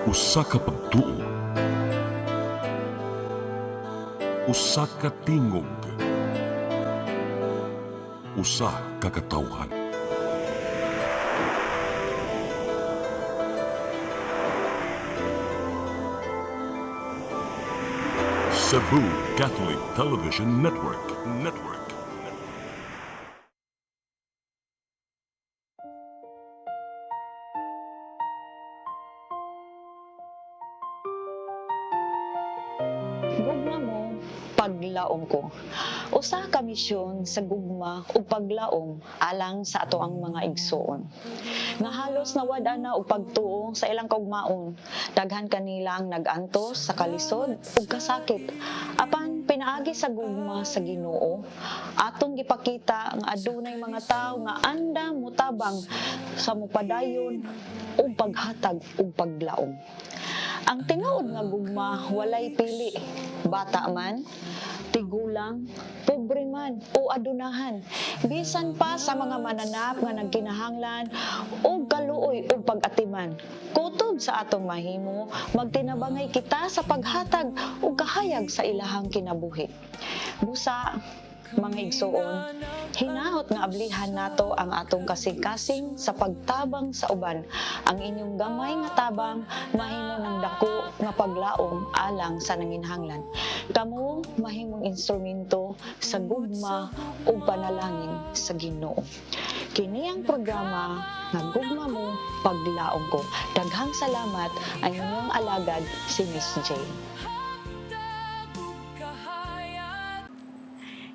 Usa ka pagtuo, usa ka tingog, usa ka katawhan. Cebu Catholic Television Network. Gugma mo, paglaom ko. Usa ka misyon sa gugma ug paglaom alang sa ato ang mga igsoon. Nga halos nawad na og pagtuo sa ilang kaugmaon, daghan kanila ang nag-antos sa kalisod ug kasakit. Apan pinaagi sa gugma sa Ginoo, atong gipakita nga adunay mga tawo nga anda mutabang sa mupadayon ug paghatag ug paglaom. Ang tinuod nga gugma walay pili, bata man, tigulang, pobre man o adunahan. Bisan pa sa mga mananap nga nagkinahanglan o kaluoy o pag-atiman. Kutob sa atong mahimo, magtinabangay kita sa paghatag o kahayag sa ilahang kinabuhi. Busa, mga igsoon, hinahot nga ablihan nato ang atong kasing-kasing sa pagtabang sa uban. Ang inyong gamay nga tabang mahimo ng dako nga paglaom alang sa nanginhanglan. Kamo mahimong instrumento sa gugma o panalangin sa Ginoo. Kini ang programa nga Gugma Mo, Paglaom Ko. Daghang salamat, ang inyong alagad si Miss J.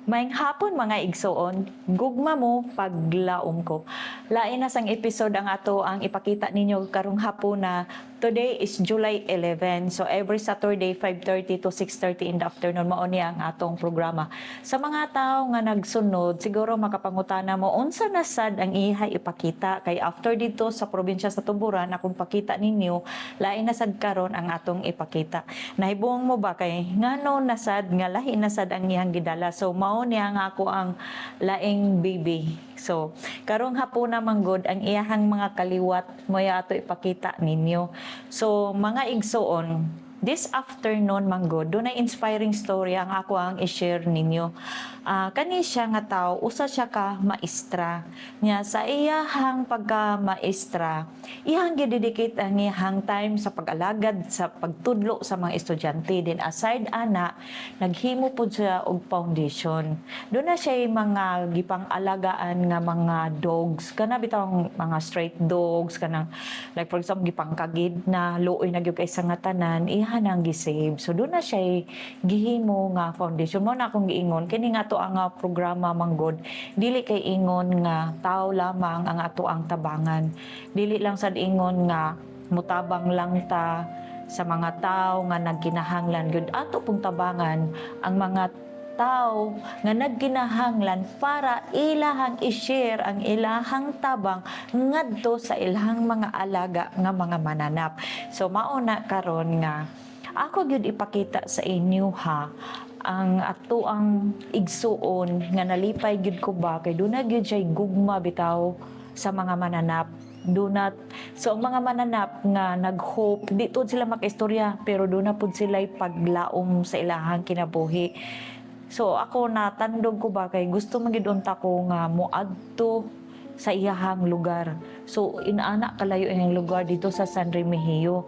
Maayong hapon mga igsoon, gugma mo paglaom ko. Lain na sang episode ang ato ang ipakita ninyo karong hapon na today is July 11. So every Saturday 5:30 to 6:30 in the afternoon mao ni ang atong programa. Sa mga tao nga nagsunod, siguro makapangutana mo unsa na sad ang ihay ipakita kay after dito sa probinsya sa Tuburan akong pakita ninyo, lain na sad karon ang atong ipakita. Nahibuong mo ba kay ngano na sad nga lahi na sad ang iyang gidala. So mao niya nga ako ang laing baby. So, karong hapon na manggod ang iyahang mga kaliwat mo ya ato ipakita ninyo. So, mga igsoon, this afternoon manggod, doon na inspiring story ang ako ang i-share ninyo. Kani siya nga tao, usa siya ka maestra. Nya sa iyahang pagka-maestra, iyang gidedicate ang iyahang time sa pag-alagad, sa pagtudlo sa mga estudyante. Then aside ana, naghimo po siya og foundation. Doon na siya mga gipang-alagaan nga mga dogs, kana bitang mga stray dogs, kanang like for example gipangkagid na luoy na gyud kay sa nga tanan, iha nang gisave. So doon na siya gihimo nga foundation. Mo na akong giingon kini nga to ang programa manggod, dili kay ingon nga tao lamang ang ato ang tabangan, dili lang sad ingon nga mutabang lang ta sa mga tao nga nagkinahanglan gud ato pong tabangan ang mga tao nga nagkinahanglan para ilahang i-share ang ilahang tabang ngadto sa ilahang mga alaga nga mga mananap. So mauna karon nga ako gyud ipakita sa inyo ha ang ato ang igsuon nga nalipay gyud ko ba kay dunay gyud siya gugma bitaw sa mga mananap. Dunat so ang mga mananap nga nag-hope di tud sila makaistorya pero duna pud sila paglaom sa ilahang kinabuhi. So ako natandog ko ba kay gusto magid unta ko nga moadto sa iyahang lugar. So inaana kalayo iyang lugar dito sa San Remigio.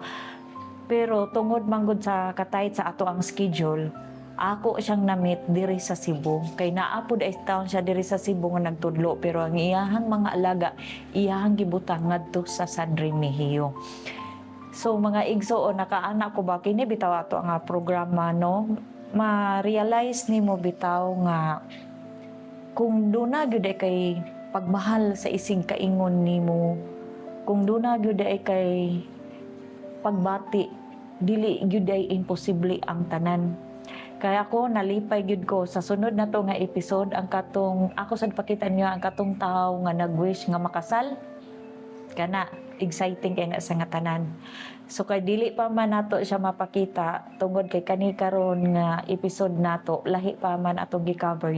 Pero tungod manggod sa katayt sa ato ang schedule, ako siyang na-meet diri sa Cebu. Kay naapod ay taon siya diri sa Cebu nga nagtudlo pero ang iyahang mga alaga iyahang gibutang ngadto sa San Remigio. So mga igsoon nakaana ko ba kini bitaw ato nga programa no, ma-realize nimo bitaw nga kung duna gyud kay pagmahal sa isig kaingon nimo, kung duna gyud kay pagbati, dili gyud ay imposible ang tanan. Kaya ako nalipay gyud ko sa sunod na to nga episode ang katong ako sad pakita niyo ang katong tawo nga nag-wish nga makasal. Kana exciting kay na sa nga tanan. So kay dili pa man nato siya mapakita tungod kay kani karon nga episode nato lahi pa man atong gi-cover.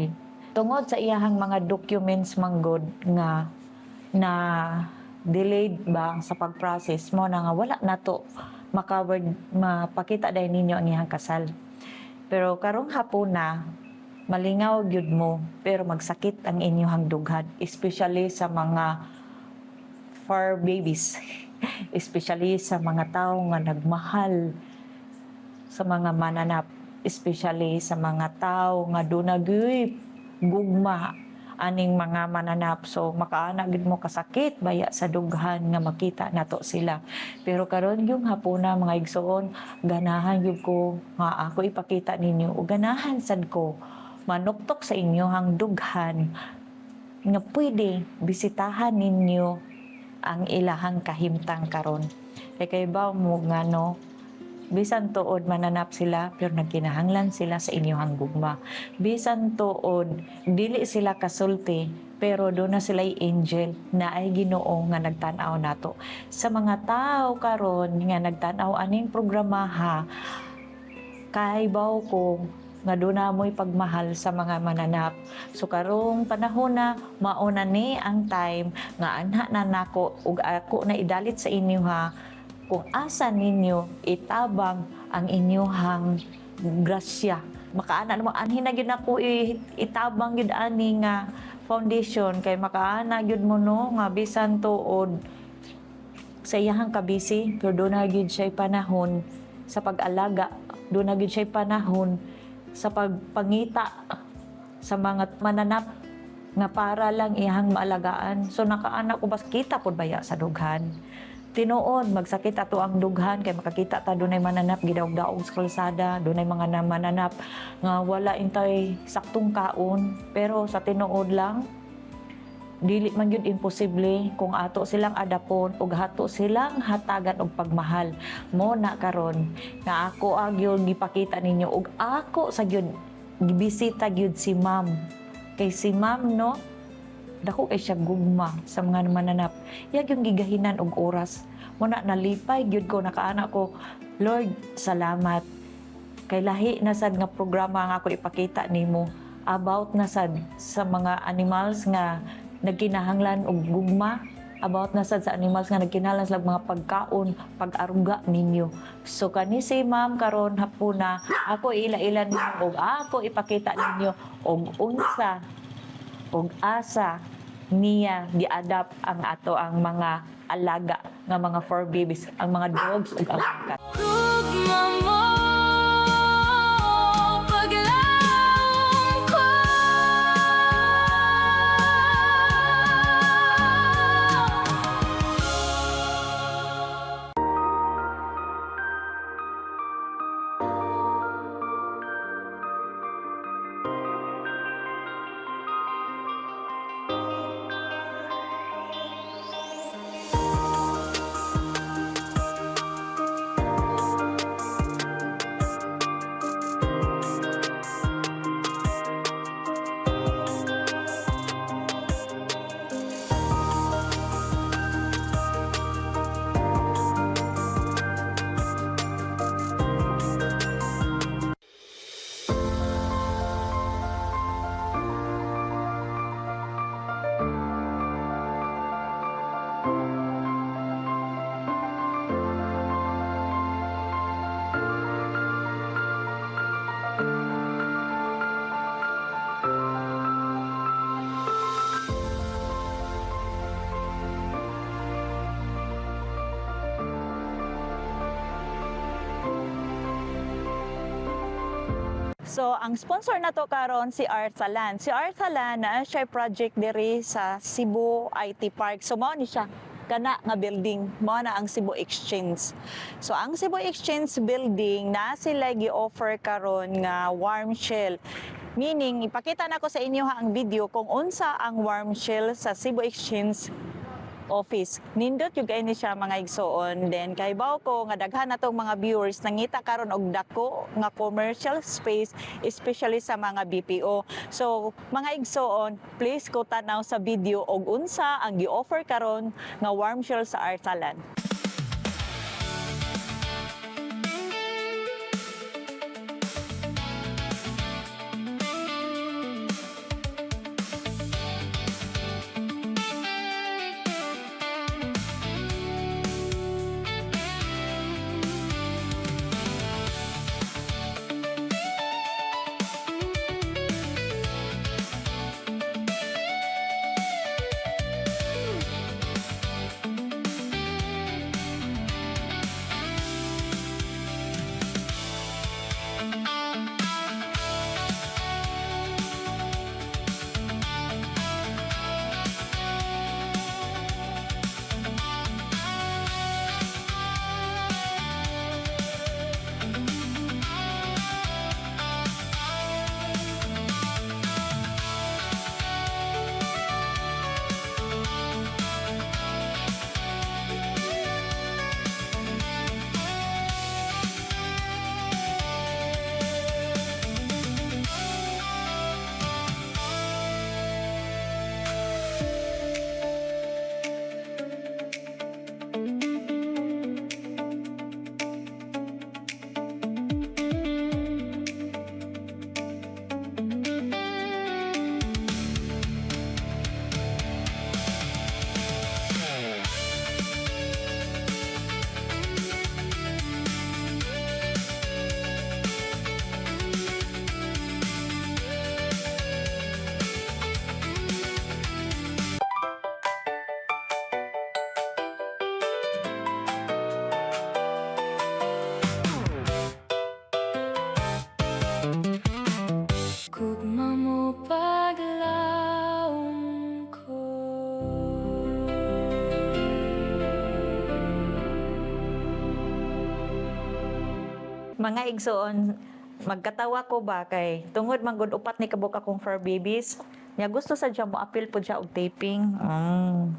Tungod sa iyahang mga documents manggod nga na delayed ba sa pag-process mo na nga wala nato mapakita dahil ninyo ang iyang kasal. Pero karong hapon na, malingaw gyud mo, pero magsakit ang inyong dughan, especially sa mga fur babies, especially sa mga tao nga nagmahal sa mga mananap, especially sa mga tao nga dunagay gugma aning mga mananap. So makaana gid mo kasakit baya sa dughan nga makita nato sila. Pero karon yung hapuna mga igsoon, ganahan gyud ko nga ako ipakita ninyo o ganahan sad ko manuktok sa inyohang dughan nga pwede bisitahan ninyo ang ilahang kahimtang karon. Kay ba mo nga no, bisan tuod mananap sila pero nagkinahanglan sila sa inyong gugma. Bisan tuod dili sila kasulti pero do na sila angel na ay Ginoo nga nagtan-aw nato. Sa mga tao karon nga nagtan-aw aning programaha, kay baw ko nga do na mo'y pagmahal sa mga mananap. So karong panahon na mauna ni ang time nga anha na nako ug ako na idalit sa inyo ha, kung asa ninyo itabang ang inyong grasya. Makaana naman anhin na gyud ako itabang gyud ani nga foundation kay makaana gyud mo no nga bisan tuod sa iyahang kabisi pero do na gyud siya panahon sa pag-alaga, do na gyud siya panahon sa pagpangita sa mga mananap nga para lang iyang maalagaan. So nakaana ko bas kita pud baya sa dughan. Tinuod magsakit ato ang dughan kay makakita ta dunay mananap gidaog-daog sa kalsada, dunay mga mananap nga wala intay saktong kaon, pero sa tinuod lang dili man gyud imposible kung ato silang adapon ug hato silang hatagan og pagmahal. Mo na karon nga ako gyud gipakita ninyo ug ako sa gyud gibisita gyud si ma'am. Kay si ma'am no, dako kay siya gugma sa mga mananap. Yag yung gigahinan og oras. Muna nalipay gyud ko nakaana ko, Lord, salamat. Kay lahi na sad nga programa nga ako ipakita nimo about na sad sa mga animals nga nagkinahanglan og gugma, about na sad sa animals nga nagkinahanglan sa mga pagkaon, pag-aruga ninyo. So kani si ma'am karon hapuna, ako ila-ilan ninyo og ako ipakita ninyo og unsa og asa niya di-adapt ang ato ang mga alaga nga mga fur babies, ang mga dogs ug ang mga cat. Gugma mo, paglaom ko. So, ang sponsor na to karon si Arthalan. Si Arthalan na siya project diri sa Cebu IT Park. So, mao ni siya kana nga building, mao na ang Cebu Exchange. So, ang Cebu Exchange building na sila gi-offer karon nga warm shell. Meaning, ipakita na ko sa inyo ang video kung unsa ang warm shell sa Cebu Exchange office. Nindot yung kaini siya mga igsoon. Then kay baw ko nga daghan natong mga viewers nangita karon og dako nga commercial space especially sa mga BPO. So mga igsoon, please ko tanaw sa video og unsa ang gi-offer karon nga warm shell sa Arthalan. Mga igsoon, magkatawa ko ba kay tungod man gud upat ni kabuk akong fur babies. Nya gusto sa dyan mo appeal po dyan og taping.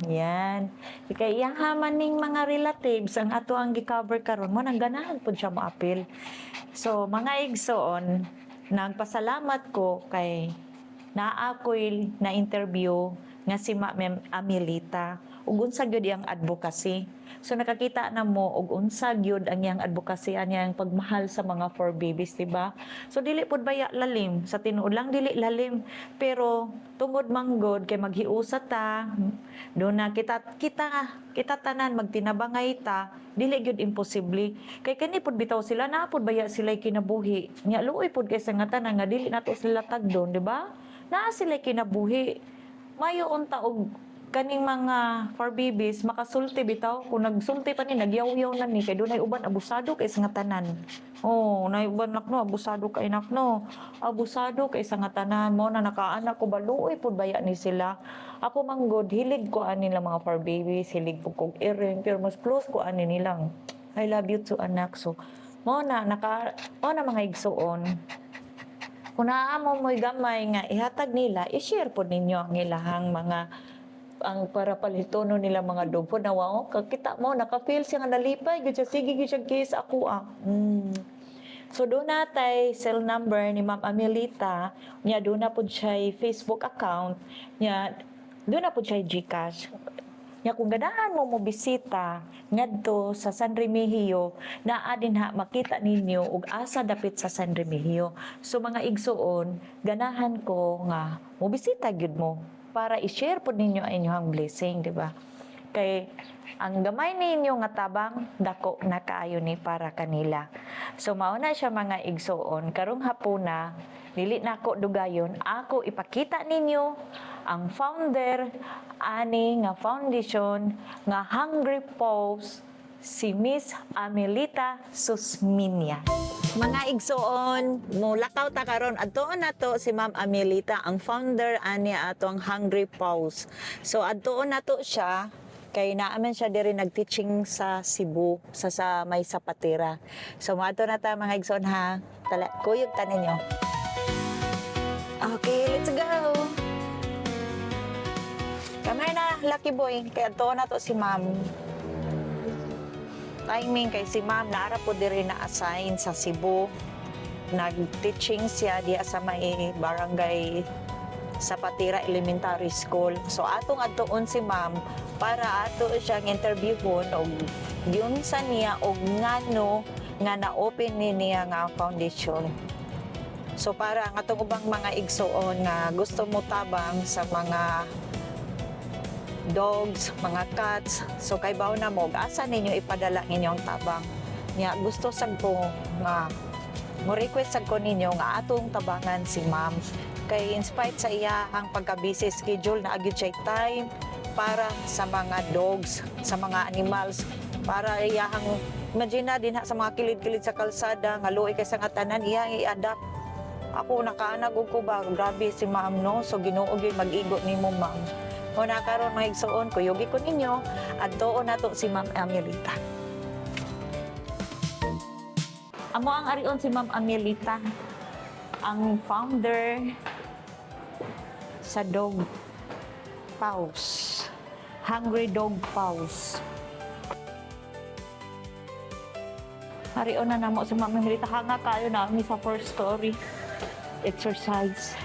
Yan. Kay iyahaman ning mga relatives ang ato ang gi-cover karon mo nang ganahan po dyan mo appeal. So mga igsoon, nagpasalamat ko kay naakoy na interview nga si Ma'am Amelita ug unsa gyud iyang advocacy. So nakakita na mo og unsa gyud ang iyang advocacy ang pagmahal sa mga fur babies, di ba? So dili pud baya lalim, sa tinuod lang dili lalim, pero tungod manggod kay maghiusa ta, do na kita tanan magtinabangay ta, dili gyud imposible. Kay kani pud bitaw sila na pud baya sila kinabuhi. Nya luoy pud kay sa nga tanan nga dili nato sila tagdon, di ba? Naa sila kinabuhi. Mayo unta og kaning mga fur babies makasulti bitaw kung nagsulti pa ni nagyaw-yaw na ni kay dunay uban abusado kay sa nga tanan. Oh, nay uban nakno abusado kay nakno. Abusado kay sa nga tanan mo na nakaanak ko baluoy pud baya ni sila. Ako manggod hilig ko ani nila mga fur babies, hilig ko kog earring pero mas close ko ani nilang. I love you too anak. So mo na mga igsuon. Kung naamo mo'y gamay nga ihatag nila, i-share po ninyo ang ilahang mga ang para palitono nila mga dog po na wow, kakita mo, naka-feel siya nga nalipay, gud siya, sige gud siya case ako So doon natay cell number ni Ma'am Amelita, niya doon na po siya Facebook account, niya doon na po siya GCash. Nya kung ganahan mo bisita ngadto sa San Remigio, naa din ha makita ninyo ug asa dapit sa San Remigio. So mga igsuon, ganahan ko nga mo bisita gyud mo para i-share po ninyo ang inyong blessing, di ba? Kay ang gamay ninyo nga tabang dako na kaayo ni para kanila. So mao na siya mga igsuon, karong hapuna dili nako dugayon, ako ipakita ninyo ang founder ani nga foundation nga Hungry Paws, si Miss Amelita Susminia. Mga igsuon, mulakaw ta karon adtoon nato si Ma'am Amelita, ang founder ani atong Hungry Paws. So adtoon nato siya kay naaman siya diri nag-teaching sa Cebu sa may Zapatera. So maadto na ta mga igsoon ha. Kuyog ta ninyo. Okay, let's go. Kamay na lucky boy kay adtoon nato si Ma'am. Timing kay si Ma'am naara po diri na assign sa Cebu. Nag-teaching siya diya sa may barangay Zapatera Elementary School. So atong adtoon si Ma'am para ato siyang interviewon og yun sa niya og ngano nga na-open ni niya nga foundation. So para ang atong ubang mga igsuon nga gusto mo tabang sa mga dogs, mga cats. So kay bawo na mo, asa ninyo ipadala inyong tabang. Nya gusto sad ko nga mo request sad ko ninyo nga atong tabangan si Ma'am. Kay in spite sa iya ang pagka-busy schedule na agad siya time para sa mga dogs, sa mga animals, para iyahang imagine na din sa mga kilid-kilid sa kalsada nga luoy kay sa nga tanan iyang i-adapt. Ako nakaanag og ko ba grabe si Ma'am no, so Ginoo gyud mag-igo nimo Ma'am. O na karon mga igsuon, kuyugi ko ninyo at doon nato si Ma'am Amelita. Amo ang arion si Ma'am Amelita, ang founder sa Dog Paws, Hungry Dog Paws. Arion na namo si Ma'am Amelita, hanga kayo na sa first story. Exercise.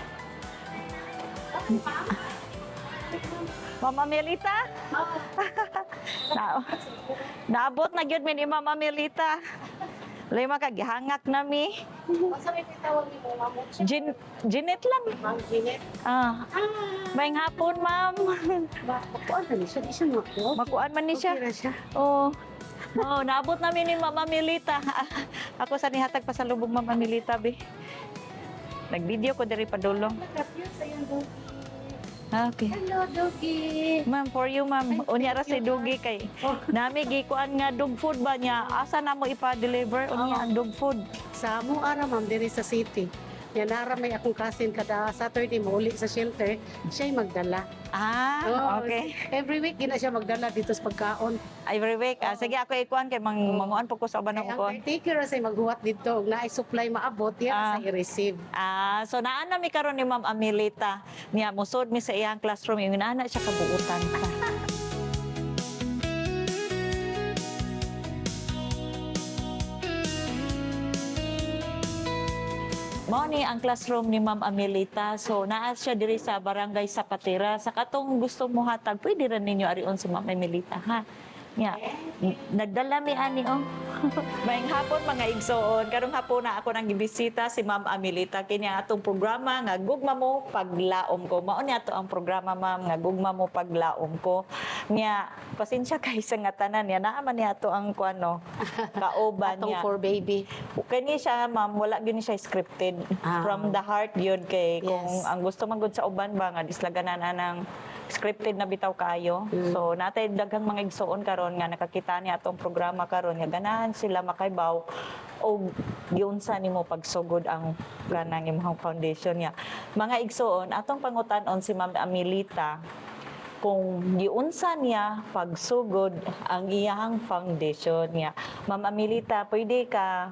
Ma'am Amelita? Naabot na gyud mi ni Ma'am Amelita. Lay makagihangak nami. Sa may tawag ni mo, Ma'am? Jeanette lang. Ma'am Jeanette. Mayang hapon, Ma'am. Makuan na ni siya. Di siya makuha. Makuan man ni siya. Okay na siya. Oh. Oh, naabot namin ni Ma'am Amelita. Ako sa nihatag pa sa lubog Ma'am Amelita, be. Nag-video ko diri padulong. Nag-appear sa iyong dog. Okay. Hello, doggy. Ma'am, for you, ma'am. Unya ra si Dugi kay. Nami gikuan nga dog food ba niya? Asa na mo ipa-deliver unya ang dog food? Sa mo ara, Ma'am, diri sa city. Yan nara may akong cousin kada Saturday mauli sa shelter, siya'y magdala. Oo, Okay. Every week gina siya magdala dito sa pagkaon. Every week. Sige, ako ikuan kay manguan po ko sa uban ng Kaya ang ukon. caretaker say maghuwat dito, ug naay supply maabot, yan sa i-receive. So naana mi karon ni Ma'am Amelita. Niya musod mi sa iyang classroom, yung ana siya kabuutan ka. Mao ni ang classroom ni Ma'am Amelita. So naa siya diri sa Barangay Zapatera. Sa katong gusto mo hatag, pwede rin ninyo arion si Ma'am Amelita, ha? Nya, nagdala mi ani oh. Maayong hapon mga igsoon. Karong hapon na ako nang gibisita si Ma'am Amelita kini ang atong programa nga Gugma Mo Paglaom Ko. Mao ni ato ang programa, Ma'am, nga Gugma Mo Paglaom Ko. Nya, pasensya kay sa nga tanan niya naa man ni ato ang kuano kauban Atong niya. for baby. Kani siya, Ma'am, wala gyud ni siya scripted. From the heart yun kay kung Yes. ang gusto man gud sa uban ba nga dislaganan ng scripted na bitaw kayo. So natay daghang mga igsoon karon nga nakakita ni atong programa karon nga ganahan sila makaibaw o giunsa nimo pagsugod ang ganang imong foundation niya. Mga igsoon, atong pangutan-on si Ma'am Amelita kung giunsa niya pagsugod ang iyang foundation niya. Ma'am Amelita, pwede ka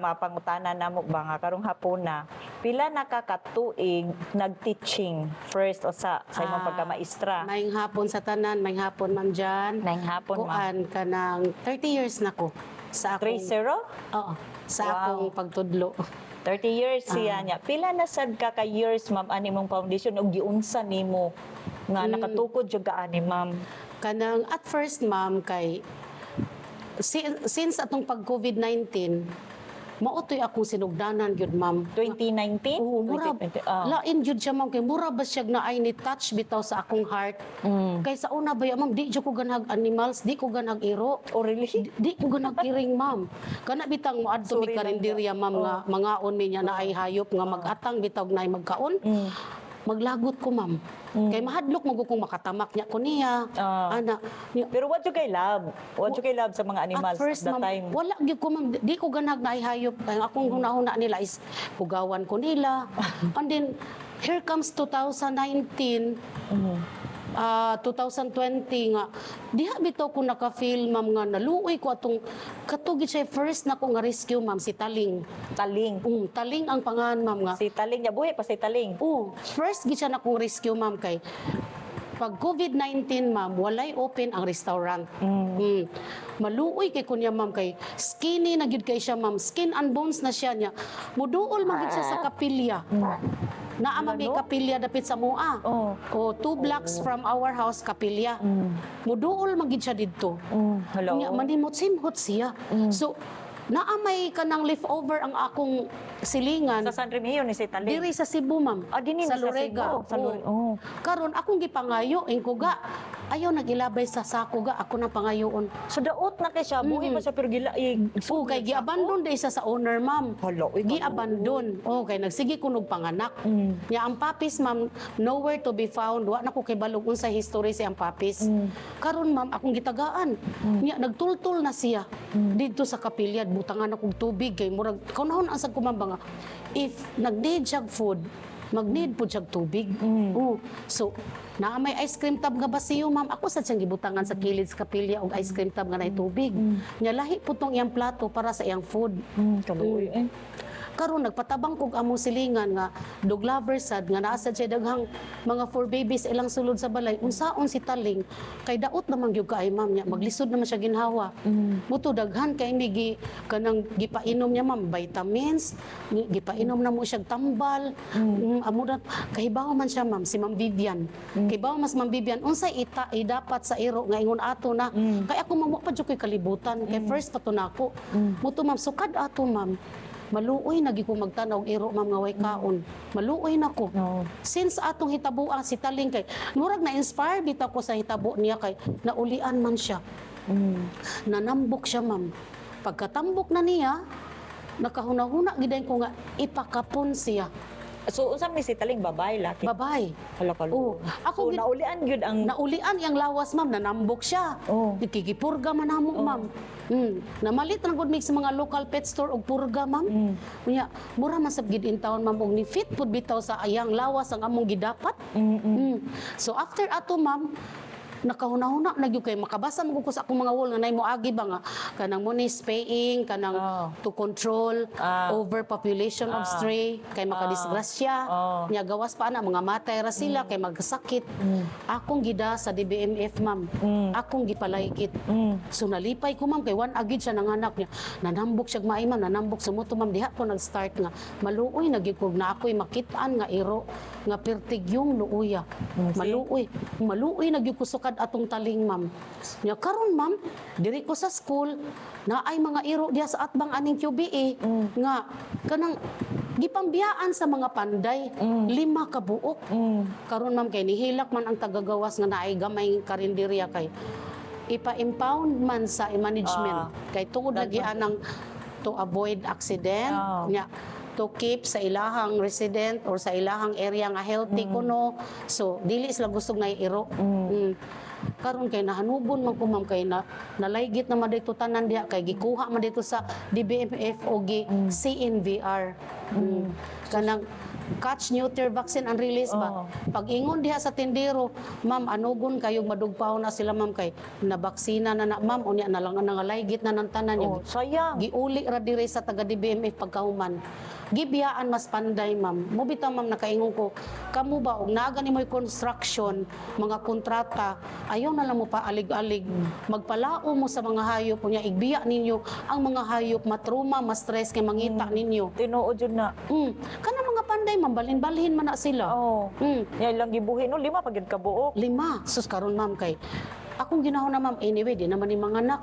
mapangutanan na mo ba nga karong hapon na pila nakakatuig nag-teaching first o sa imong pagkamaestra? Maayong hapon sa tanan, maayong hapon ma'am Jan. Nang hapon, Ma'am. Kuan ka ng 30 years na ko sa akong 3-0? Oo, sa Wow. akong pagtudlo. 30 years siya niya. Pila na sad ka ka years, Ma'am, ani mong foundation o giunsa nimo nga nakatukod jud ka ani, Ma'am? Kanang at first ma'am kay since atong pag COVID-19 mautoy akong sinugdanan gyud ma'am. 2019? Oo, mura. 2020, Lain gyud siya ma'am kay mura ba siya na ay ni touch bitaw sa akong heart. Kay sa una ba ma'am di jud ko ganhag animals, di ko ganhag iro. Oh, really? Di ko ganag kiring ma'am. Kana bitang moadto mi Sorry lang karinderya ma'am nga mangaon mi niya na ay hayop nga magatang bitaw na ay magkaon. Maglagot ko ma'am. Kay mahadlok mo kung makatamak niya ko niya. Ana. Pero what you kay love? What you kay love sa mga animals At first, at that ma'am, time? wala gyud ko ma'am, di ko ganag na ay hayop. Kaya akong hunahuna nila is pugawan ko nila. And then here comes 2019. 2020 nga diha bitaw ko naka-feel ma'am nga naluoy ko atong katugid siya first na ko nga rescue ma'am si Taling. Taling. Taling ang pangalan ma'am nga. Si Taling niya, buhay pa si Taling. First gid siya na kong rescue ma'am kay pag COVID-19 ma'am walay open ang restaurant. Maluoy kay kunya ma'am kay skinny na gyud kay siya ma'am, skin and bones na siya niya. Muduol man gyud siya sa kapilya. Naa may kapilya dapit sa mua. O 2 blocks from our house kapilya. Muduol man gyud siya didto. Hello. Nya manimot-simhot siya. So naamay kanang leftover ang akong silingan Sa San Remigio ni si Taling. diri sa Cebu ma'am. Dinhi sa sa Lorega. Cebu. Sa Lorega. Oh. Karon akong gipangayo ingkuga. Ayaw nagilabay sa sako ga ako nang pangayoon. So daot na kay siya, buhay pa siya pero So kay giabandon day isa sa owner ma'am. Hala, uy, Giabandon. Kay nagsige kunog panganak. Nya ang papis ma'am nowhere to be found. Wa na ko kay balog unsa history sa ang papis. Karon ma'am akong gitagaan. Nya nagtultul na siya didto sa kapilya butangan akong tubig kay murag kaunahon ang sa kumamba nga if nag-need siya food mag-need po siya tubig. So, naa may ice cream tub nga basiyo, ma'am. Ako sa siyang gibutangan sa kilid sa kapilya og ice cream tub nga nay tubig. Nya lahi po tong iyang plato para sa iyang food. Kaluoy eh. Karon nagpatabang kog among silingan nga dog lover sad nga naa sad siya daghang mga 4 babies ilang sulod sa balay unsaon si Taling kay daot naman gyud kaay ma'am nya maglisod naman siya ginhawa. Muto daghan kay migi kanang gipainom niya ma'am vitamins, gipainom na mo siya tambal. Amo na kahibaw man siya ma'am si Ma'am Vivian. Kahibaw mas Ma'am Vivian unsay dapat sa iro nga ingon ato na kay ako mamo pa jud koy kalibutan kay first pa to nako. Muto ma'am sukad ato ma'am. Maluoy na gyud ko magtanaw og iro ma'am nga way kaon. Maluoy na ko. Since atong hitabuan si Taling kay murag na inspire bitaw ko sa hitabo niya kay naulian man siya. Nanambok siya ma'am. Pagkatambok na niya nakahuna-huna giday ko nga ipakapon siya. So unsa mi si taling babae laki? Babay. Hala ka Oo. So Ako naulian gyud ang naulian yang lawas ma'am, nanambok siya. Oo. Nakikipurga man namo ma'am. Namalit na gud mig sa mga local pet store og purga ma'am. Unya, mura man sab gid in town ma'am og ni fit pud bitaw sa ayang lawas ang among gidapat. So after ato ma'am, nakahuna-huna na gyud kay makabasa mo ko sa akong mga wall nga nay mo agi ba nga kanang mo ni spaying kanang to control overpopulation of stray kay makadisgrasya nya gawas pa na mga matay ra sila kay magsakit. Akong gida sa DBMF ma'am. Akong gipalaykit. So nalipay ko ma'am kay one agid siya ng anak niya. Nanambok siya maay ma'am, nanambok sa moto ma'am diha ko nag-start nga maluoy nagyud na ako'y makitaan nga iro nga pertig yung luuya. Maluoy nagyud ko sukad atong taling ma'am. Nya karon ma'am, diri ko sa school na ay mga iro diha sa atbang aning QBE nga kanang gipambiyaan sa mga panday 5 ka buok. Karon ma'am kay nihilak man ang tagagawas nga naay gamay karinderya kay ipa-impound man sa management kay tungod lagi anang to avoid accident nya to keep sa ilahang resident or sa ilahang area nga healthy kuno. So dili sila gusto nga iro. Karon kay nahanubon man ko ma'am kay nalaygit na man dito tanan diha kay gikuha man dito sa DBMF o CNVR. Kanang catch neuter vaccine and release ba. Pag ingon diha sa tindero, ma'am anugon kayo madugpaw na sila ma'am kay nabaksina na ma'am unya na lang nangalaygit na ng tanan niya. sayang. Giuli ra dire sa taga DBMF pagkahuman. Gibiyaan mas panday ma'am. Mo bitaw ma'am nakaingon ko, kamo ba og naga ni mo'y construction, mga kontrata, ayaw na lang mo pa alig-alig. Magpalao mo sa mga hayop unya igbiya ninyo ang mga hayop matruma, ma-stress kay mangita ninyo. Tinuod jud na. Kana mga panday ma'am balhin-balhin man na sila. Yan lang gibuhi no 5 pagid ka buok. 5. Sus karon ma'am kay akong ginahon na ma'am anyway di naman ni mga anak.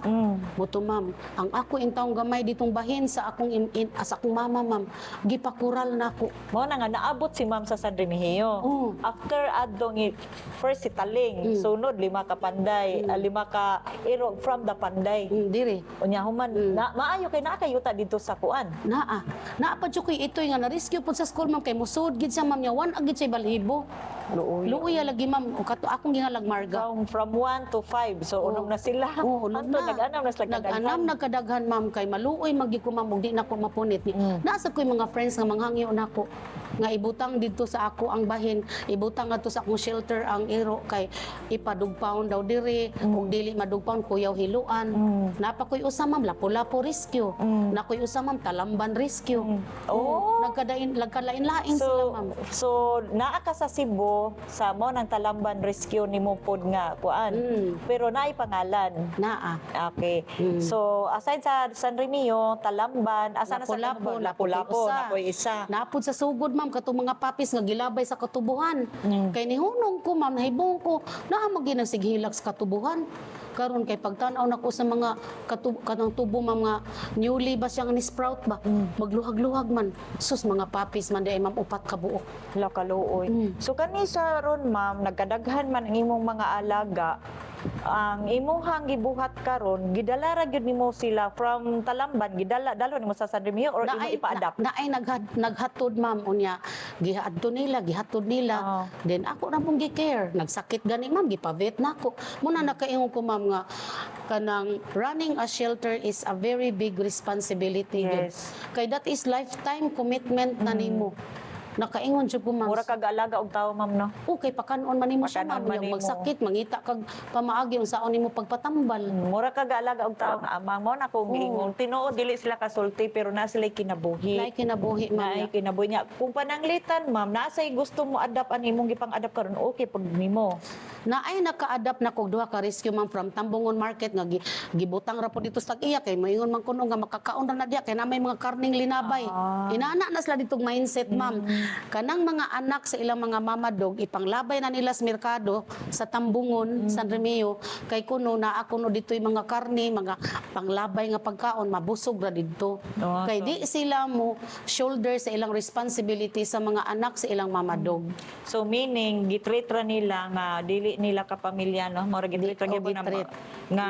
Moto ma'am, ang ako intawong gamay ditong bahin sa akong sa akong mama ma'am, gipakural na ako. Mo na nga naabot si ma'am sa San Remigio. After adong first si Taling, sunod 5 ka panday, 5 ka iro from the panday. Dire. Unya human na maayo kay naa kayuta dito sa kuan. Naa pa jud koy itoy nga na-rescue pud sa school ma'am kay musud gid sa ma'am nya wan agid say balhibo. Luoy lagi ma'am o kato akong gingalag marga. From 1 to 5. So unom na sila. Unom Anto na. nag-anam na sila Nag-anam nagkadaghan ma'am kay maluoy magi ko ma'am ug di na ko mapunit ni. Nasa ko'y mga friends nga manghangyo nako nga ibutang dito sa ako ang bahin, ibutang ato sa akong shelter ang iro kay ipadugpaon daw diri ug dili madugpaon kuyaw hiluan. Napa ko'y usa ma'am lapu-lapu rescue. Na ko'y usa ma'am talamban rescue. Nagkalain-lain sila ma'am. So naa ka sa Cebu sa mo ng Talamban Rescue nimo pod nga kuan. Pero naay pangalan. Naa. Okay. So aside sa San Remigio, Talamban, asa na sa Lapu-Lapu na ko'y isa. Napod sa sugod ma'am katong mga papis nga gilabay sa katubuhan. Kay nihunong ko ma'am nahibong ko naa magin sighilak sa katubuhan. Karon kay pagtan-aw nako sa mga kanang tubo mga newly ba siyang ni sprout ba magluhag-luhag man sus mga papis man di ay ma'am 4 ka buok. Hala kaluoy. So kani sa ron ma'am nagkadaghan man ang imong mga alaga. Ang imuhang gibuhat karon gidala ra gyud nimo sila from Talamban gidala dalo nimo sa San Remigio or imo ipa-adapt. Naay naghatod ma'am unya gihatod nila then ako ra pong gi-care nagsakit gani ma'am gipa-vet nako muna nakaingon ko ma'am nga kanang running a shelter is a very big responsibility. Yes. Kay that is lifetime commitment na nimo. Nakaingon jud ko ma'am. Mura kag alaga og tawo ma'am no. Okay, pakanon man nimo siya ma'am. Pakanon man Yung nimo. magsakit, mangita kag pamaagi unsaon nimo pagpatambal. Mura kag alaga og tawo nga amang mo na kung ingon tinuod dili sila kasulti pero na sila kinabuhi. Lahi kinabuhi ma'am. Naay kinabuhi niya. Kung pananglitan ma'am, nasay gusto mo adapt ang imong gipang-adapt karon okay pag nimo. Naay naka-adapt na kog duha ka rescue ma'am from Tambungon Market nga gibutang ra po dito sa iya kay moingon man kuno nga makakaon ra na diya kay na may mga karning linabay. Inana na sila ditong mindset ma'am. Kanang mga anak sa ilang mga mamadog ipanglabay na nila sa merkado sa Tambungon, San Remigio kay kuno na ako no dito'y mga karne, mga panglabay nga pagkaon mabusog ra didto. Kay di sila mo shoulder sa ilang responsibility sa mga anak sa ilang mamadog. So meaning gitreat ra nila nga dili nila kapamilya no, mura gitreat ra gyud na gitreat. nga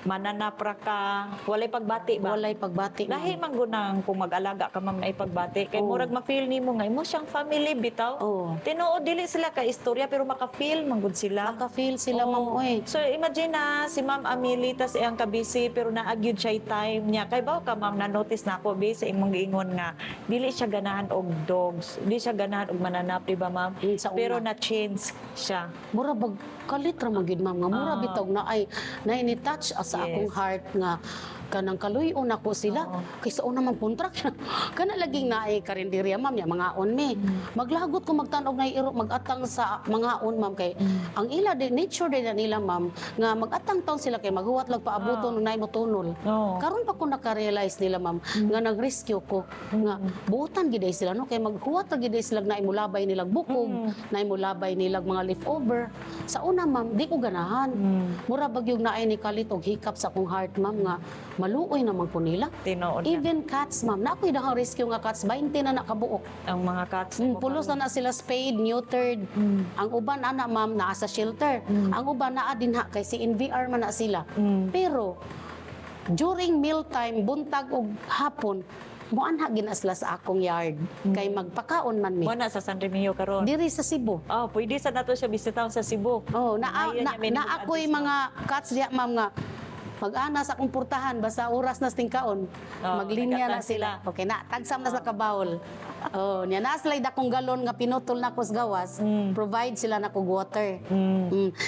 mananapra ka, walay pagbati ba? Walay pagbati. ma'am. Lahi man gunang kung mag-alaga ka ma'am na ipagbati. Kay Oo. murag ma-feel nimo nga imo siyang family bitaw. Oo. Tinuod dili sila ka istorya pero maka-feel man gud sila. Maka-feel sila Oo. ma'am oy. So imagine na si Ma'am Amelita sa iyang kabisi pero naagyud siya time niya. Kay bawo ka ma'am na notice na ako base sa imong giingon nga dili siya ganahan og dogs, dili siya ganahan og mananap di ba ma'am? Sa una. Pero na change siya. Mura bag kalitra man gid ma'am nga mura Ah. bitaw na ay ni touch sa Yes. akong heart nga kanang kaluyon ako sila Oo. kaysa una man kontrak kana laging naay karinderya ma'am ya mga on me maglagot ko magtanog na iro magatang sa mga on ma'am kay ang ila di nature din na nila ma'am nga magatang taon sila kay maghuwat lag paabuton nay mo tunol Oo. karon pa ko naka-realize nila ma'am nga nag-rescue ko nga buutan gid ay sila no kay maghuwat ra gid ay sila na imulabay nilag bukog na imulabay nilag mga leftover sa una ma'am di ko ganahan mura bagyog naay ni kalit og hikap sa akong heart ma'am nga maluoy naman po nila. Tinuod na. Even cats, ma'am. Na ako'y dahang rescue nga cats, 20 na nakabuok. Ang mga cats. Pulos na sila spayed, neutered. Ang uban, ana, ma'am, naa sa shelter. Ang uban, naa din ha, kay si NVR man na sila. Pero, during mealtime, buntag o hapon, muanha ginasla sa akong yard. Kay magpakaon man mi. Mo na sa San Remigio karon. Diri sa Cebu. Oh, pwede sa nato siya bisitaw sa Cebu. Oh, Ayaw niya, may na ako'y nag-adjust, mga cats diya, ma'am, nga mag-ana sa akong purtahan basta oras na tingkaon. Maglinya na nagkatan sila. Okay na, tagsam na sa kabawol. Oh, niya na slide akong galon nga pinutol na ko sa gawas. Provide sila na kog water.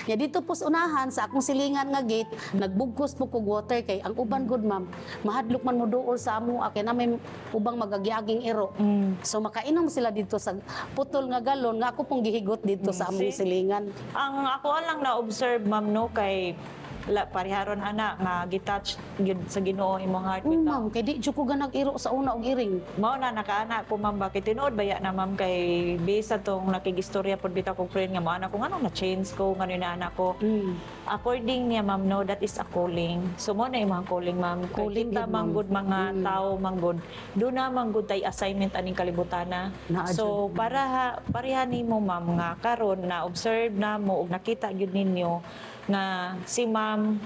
Nya dito po sa unahan sa akong silingan nga gate, nagbugkos po kog water kay ang uban good ma'am. Mahadlok man mo duol sa amo kay na may ubang magagyaging iro. So makainom sila dito sa putol nga galon nga ako pong gihigot dito sa among See? silingan. Ang ako lang na-observe, ma'am, no, kay pariharon ana nga gitouch gyud sa Ginoo imong heart bitaw. Ma'am, kay di jud ko ganag iro sa una og iring. Mao na nakaana ko ma'am bakit tinuod baya na ma'am kay bisa tong nakigistorya pod bitaw kong friend nga mao ana ko ngano na change ko ngano na anak ko. According niya ma'am no that is a calling. So mo na imong calling ma'am. Calling Kita gid, ma'am. manggod mga tao manggod. Do na manggod tay assignment aning kalibutana. Naa So para pareha nimo ma'am nga karon na observe na mo ug nakita gyud ninyo nga si ma'am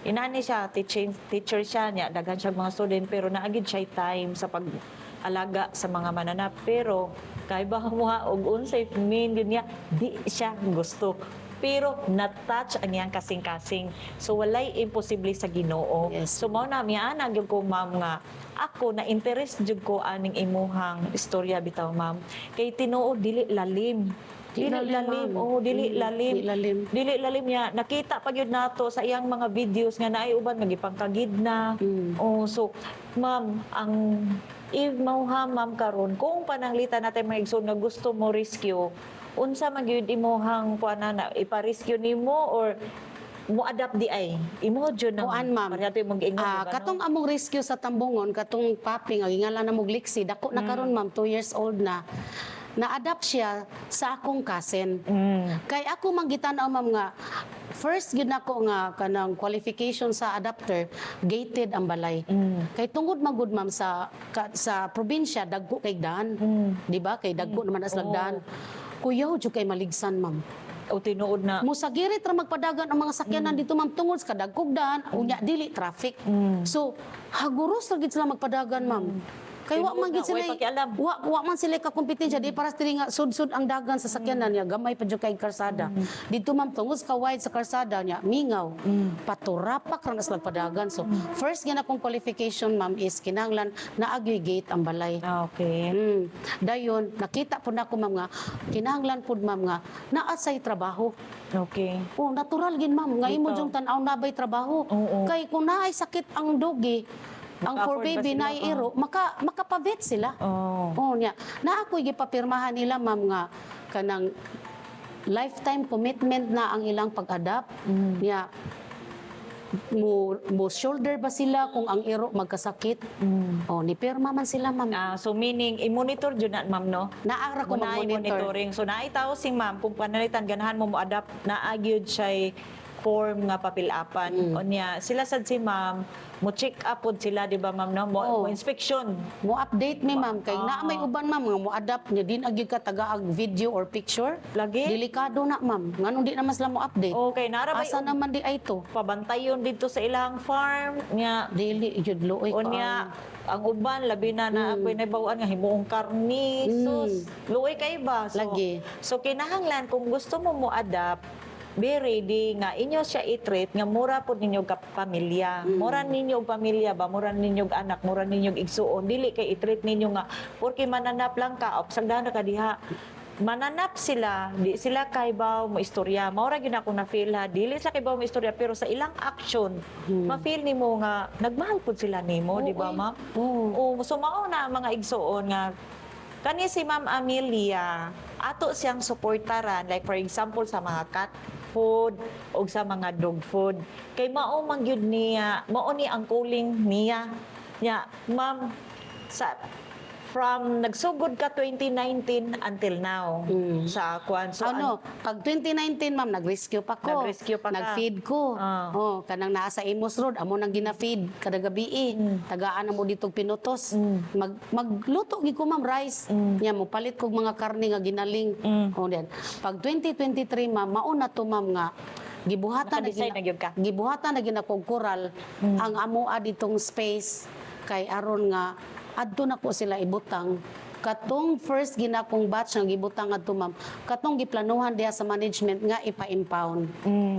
inani siya teacher siya niya daghan siya mga student pero naagid siya time sa pag-alaga sa mga mananap pero kay ba mo og unsay mean yun niya di siya gusto pero na-touch ang iyang kasing-kasing so walay imposible sa Ginoo. Yes. So mao na miana gyud ko ma'am nga ako na interest jud ko aning imuhang istorya bitaw ma'am kay tinuod dili lalim. Dili lalim, ma'am. dili lalim. Di lalim. Dili lalim niya. Nakita pa yun nato sa iyang mga videos nga naay uban magipangkagid na. Oh, so ma'am, ang mauha ma'am karon kung pananglitan natin mga igsoon nga gusto mo rescue, unsa man gyud imuhang kuana na ipa-rescue nimo or mo adapt di ay imo jud na Kuan, ma'am. Parehati mong giingon di ba, Katong no? among rescue sa Tambungon, katong papi nga gingalan na mog liksi, dako na karon ma'am, 2 years old na. Na-adapt siya sa akong cousin. Kay ako manggitanaw ma'am nga first gid nako nga kanang qualification sa adapter gated ang balay. Kay tungod magud ma'am sa probinsya dagko kay daan. Di ba? Kay dagko naman as lagdaan. Kuyaw jud kay maligsan ma'am. O tinuod na Musagirit ra magpadagan ang mga sakyanan dito ma'am tungod sa kadagkog daan unya dili traffic. So haguros ra gid sila magpadagan ma'am. Kay wa man gid Tinuod na, sila way pakialam. wa man sila ka kompetensya di para diri nga sud-sud ang dagan sa sakyanan niya gamay pa jud kay karsada. Dito ma'am tungod ka wide sa karsada niya mingaw. Paturapak ra nas padagan. So first gina kong qualification ma'am is kinahanglan naagyoy gate ang balay. okay. Dayon nakita po nako ma'am nga kinahanglan pud ma'am nga naa say trabaho. Okay. Oh, natural gin ma'am. Nga imo Bitaw. jung tan-aw nabay trabaho. Oo. Kay kung naay sakit ang dogi, ang for Maka-afford ba baby sila? na iro, makapavet sila. Oh. Oh, niya. Na ako'y gipapirmahan nila ma'am nga kanang lifetime commitment na ang ilang pag-adapt. Niya mo shoulder ba sila kung ang iro magkasakit? Oh, ni pirma man sila ma'am. So meaning i-monitor jud na ma'am no? Naara ko Naay mag-monitor. monitoring. So naay tao sing ma'am kung panalitan ganahan mo mo-adapt na agyud siya form nga papilapan. Unya sila sad si ma'am mo check up pod sila di ba ma'am no mo inspection. Mo update mi ma'am kay na may uban ma'am nga mo adapt niya din agi ka tagaag video or picture. Lagi? Delikado na ma'am. Nganong di naman sila mo update. Okay, nara ba Asa naman di ay to? pabantayon dito sa ilang farm nya Dili jud luoy ka. unya ang uban labi na ako'y nabawaan nga himuong karni sus luoy kay ba Lagi. so kinahanglan kung gusto mo adapt be ready nga inyo siya i-treat nga mura po ninyo ka pamilya mura ninyo og pamilya ba mura ninyo og anak mura ninyo og igsuon dili kay i-treat ninyo nga porke mananap lang ka obsagdan ka diha mananap sila, di sila kaybaw mo istorya. Maura gyud ako na feel ha, dili sila kaybaw mo istorya pero sa ilang action, ma-feel nimo nga nagmahal pud sila nimo, di ba ma'am? Oo. So mao na ang mga igsuon nga kani si Ma'am Amelia, ato siyang suportaran like for example sa mga cat food o sa mga dog food. Kay mao man gyud niya, mao ni ang calling niya. Nya, ma'am, sa from nagsugod ka 2019 until now sa kwan. So, ano, pag 2019 ma'am nag-rescue pa ko. Nag-rescue pa ka. Nag-feed ko. Ah. Oh, kanang naa sa Imus Road amo nang gina-feed kada gabi. Tagaan na mo dito pinutos. Magluto gi ko ma'am rice. Nya mo palit kog mga karne nga ginaling. Oh, diyan. Pag 2023 ma'am mauna to ma'am nga gibuhatan Naka-decide na gyud ka? gibuhatan na ginakog koral ang amoa ditong space kay aron nga adto na ko sila ibutang katong first ginakong batch nga gibutang adto ma'am katong giplanuhan diha sa management nga ipa-impound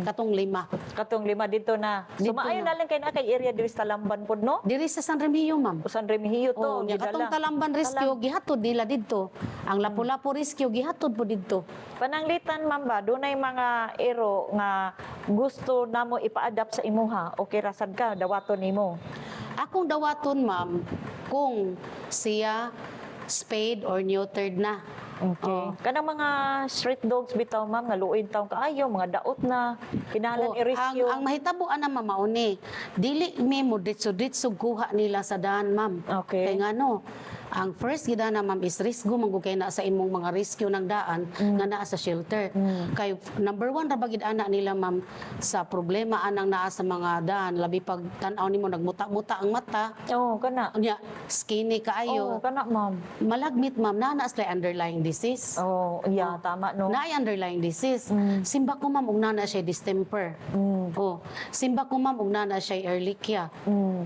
katong 5 katong 5 dito na. So Dito maayo na lang kay na kay area diri sa Talamban pod no? diri sa San Remigio ma'am. Usan Remigio to. Oh, nya katong Talamban Rescue gihatod nila didto. Ang Lapu-Lapu Rescue gihatod po didto. Pananglitan ma'am ba, dunay mga ero nga gusto namo ipa-adapt sa imuha. Okay ra sad ka dawaton nimo. Akong dawaton ma'am kung siya spayed or neutered na. Okay. Kanang mga street dogs bitaw ma'am nga luoy taong kaayo, mga daot na kinahanglan i-rescue. ang mahitabuan na mamauni, dili mi mo ditso guha nila sa daan ma'am. Okay. Kay ngano, ang first gida na ma'am is risgo manggugay na sa imong mga rescue ng daan nga naa sa shelter. Kay number 1 ra bagid ana nila ma'am sa problema anang naa sa mga daan labi pag tan-aw nimo nagmuta-muta ang mata. Oh, kana. Unya skinny Oh, kaayo. kana ma'am. Malagmit ma'am na sila underlying disease. Oh, yeah, tama no. Naay underlying disease. Simba ko ma'am og nana siya distemper. Oh, simba ko ma'am og nana siya ehrlichia.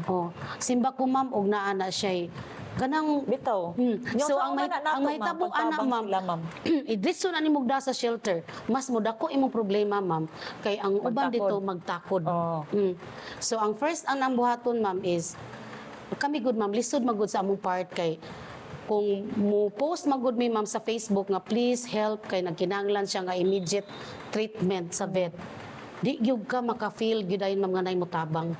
Oh, simba ko ma'am og naa siya kanang Bitaw. Yung So sa ang may una nato, ang may ma'am, tabuan na pagtabang ma'am. sila, ma'am. Idritso na nimo da sa shelter. Mas mo dako imong problema ma'am kay ang uban Magtakod. dito magtakod. Oh. So ang first ang nambuhaton ma'am is kami good ma'am lisod magud sa among part kay kung mo post magud mi ma'am sa Facebook nga please help kay nagkinahanglan siya nga immediate treatment sa vet. Di gyud ka maka-feel gyud ayon ma'am nga nay mo tabang.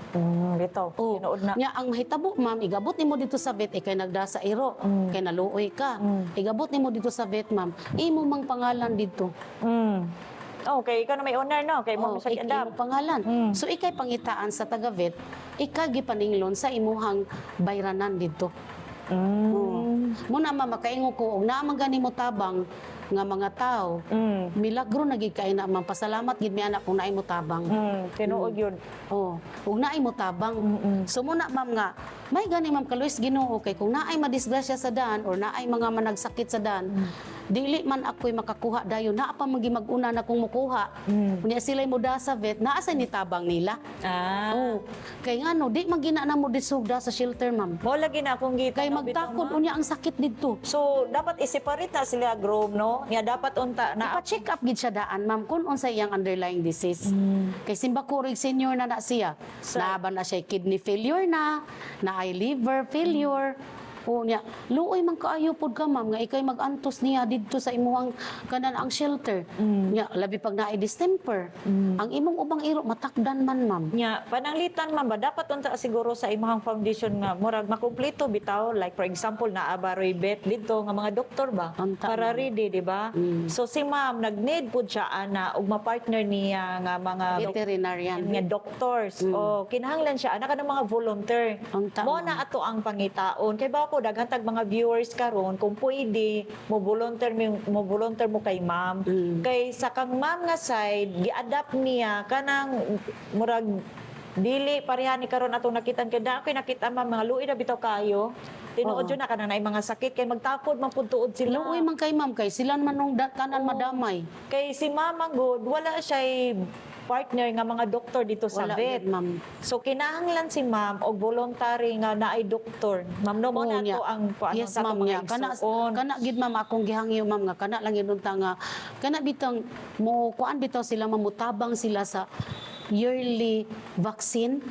Bitaw. Oh, Tinuod na. nya ang mahitabo ma'am igabot nimo dito sa vet kay nagda sa iro kay naluoy ka. Igabot nimo dito sa vet ma'am imo mang pangalan dito. Okay, ikaw na may owner no, kay mo sa imo adapt. pangalan. So ikay pangitaan sa taga vet, ikay gipaninglon sa imuhang bayranan dito. Muna mama kaingo ko og naa man gani mo tabang nga mga tao. Milagro na gid kay na ma'am pasalamat gid mi anak kung naay mo tabang. Tinuod yun. Oh, ug naay mo tabang. So muna ma'am nga may gani ma'am kaluis Ginoo kay kung naay madisgrasya sa daan or naay mga managsakit sa daan, dili man ako'y makakuha dayon naa pa magi mag-una na kung mukuha. Unya sila'y muda sa vet, naa sa ni tabang nila. Ah. Oh, kay ngano di man gina na mo disugda sa shelter ma'am. Mo lagi na akong gita. Kay no, bitaw, magtakod ma'am. unya ang sakit didto. So, dapat i-separate na sila group, no? Nga dapat unta na Pa-check up gid siya daan ma'am kung unsa iyang underlying disease. Kay simba kurig senior na siya. Naba na siya kidney failure na ay liver failure. O niya, luoy man kaayo pod ka ma'am nga ikay mag-antos niya didto sa imuhang kanan ang shelter. Nya labi pag naay distemper. Ang imong ubang iro matakdan man ma'am. Nya, pananglitan man ba dapat unta siguro sa imong foundation nga murag makumpleto bitaw like for example na abaroy vet dito nga mga doktor ba Unta, para ma'am. ready di ba? So si ma'am nag-need pud siya ana ug ma-partner niya nga mga Veterinarian. nga doctors o kinahanglan siya ana ka ng mga volunteer. Unta, Mo ma'am. na ato ang pangitaon kay ba po daghan tag mga viewers karon kung pwede mo volunteer mo kay ma'am. Kay sa kang ma'am nga side gi-adapt niya kanang murag dili pareha ni karon atong nakitan kay dako nakita ma'am mga luoy na bitaw kayo. Tinuod yun na kanang naay mga sakit kay magtapod man pud tuod sila. Luoy man kay ma'am kay sila man nung tanan madamay. Kay si Mama good wala siya partner nga mga doktor dito sa Wala vet. yun, ma'am. So kinahanglan si ma'am og voluntary nga naay doktor. Ma'am no mo Oo, na niya. to ang Yes, sa ma'am, mga niya. igsuon. Kana gid ma'am akong gihangyo ma'am nga kana lang yun nga kana bitang mo kuan bitaw sila mamutabang sila sa yearly vaccine.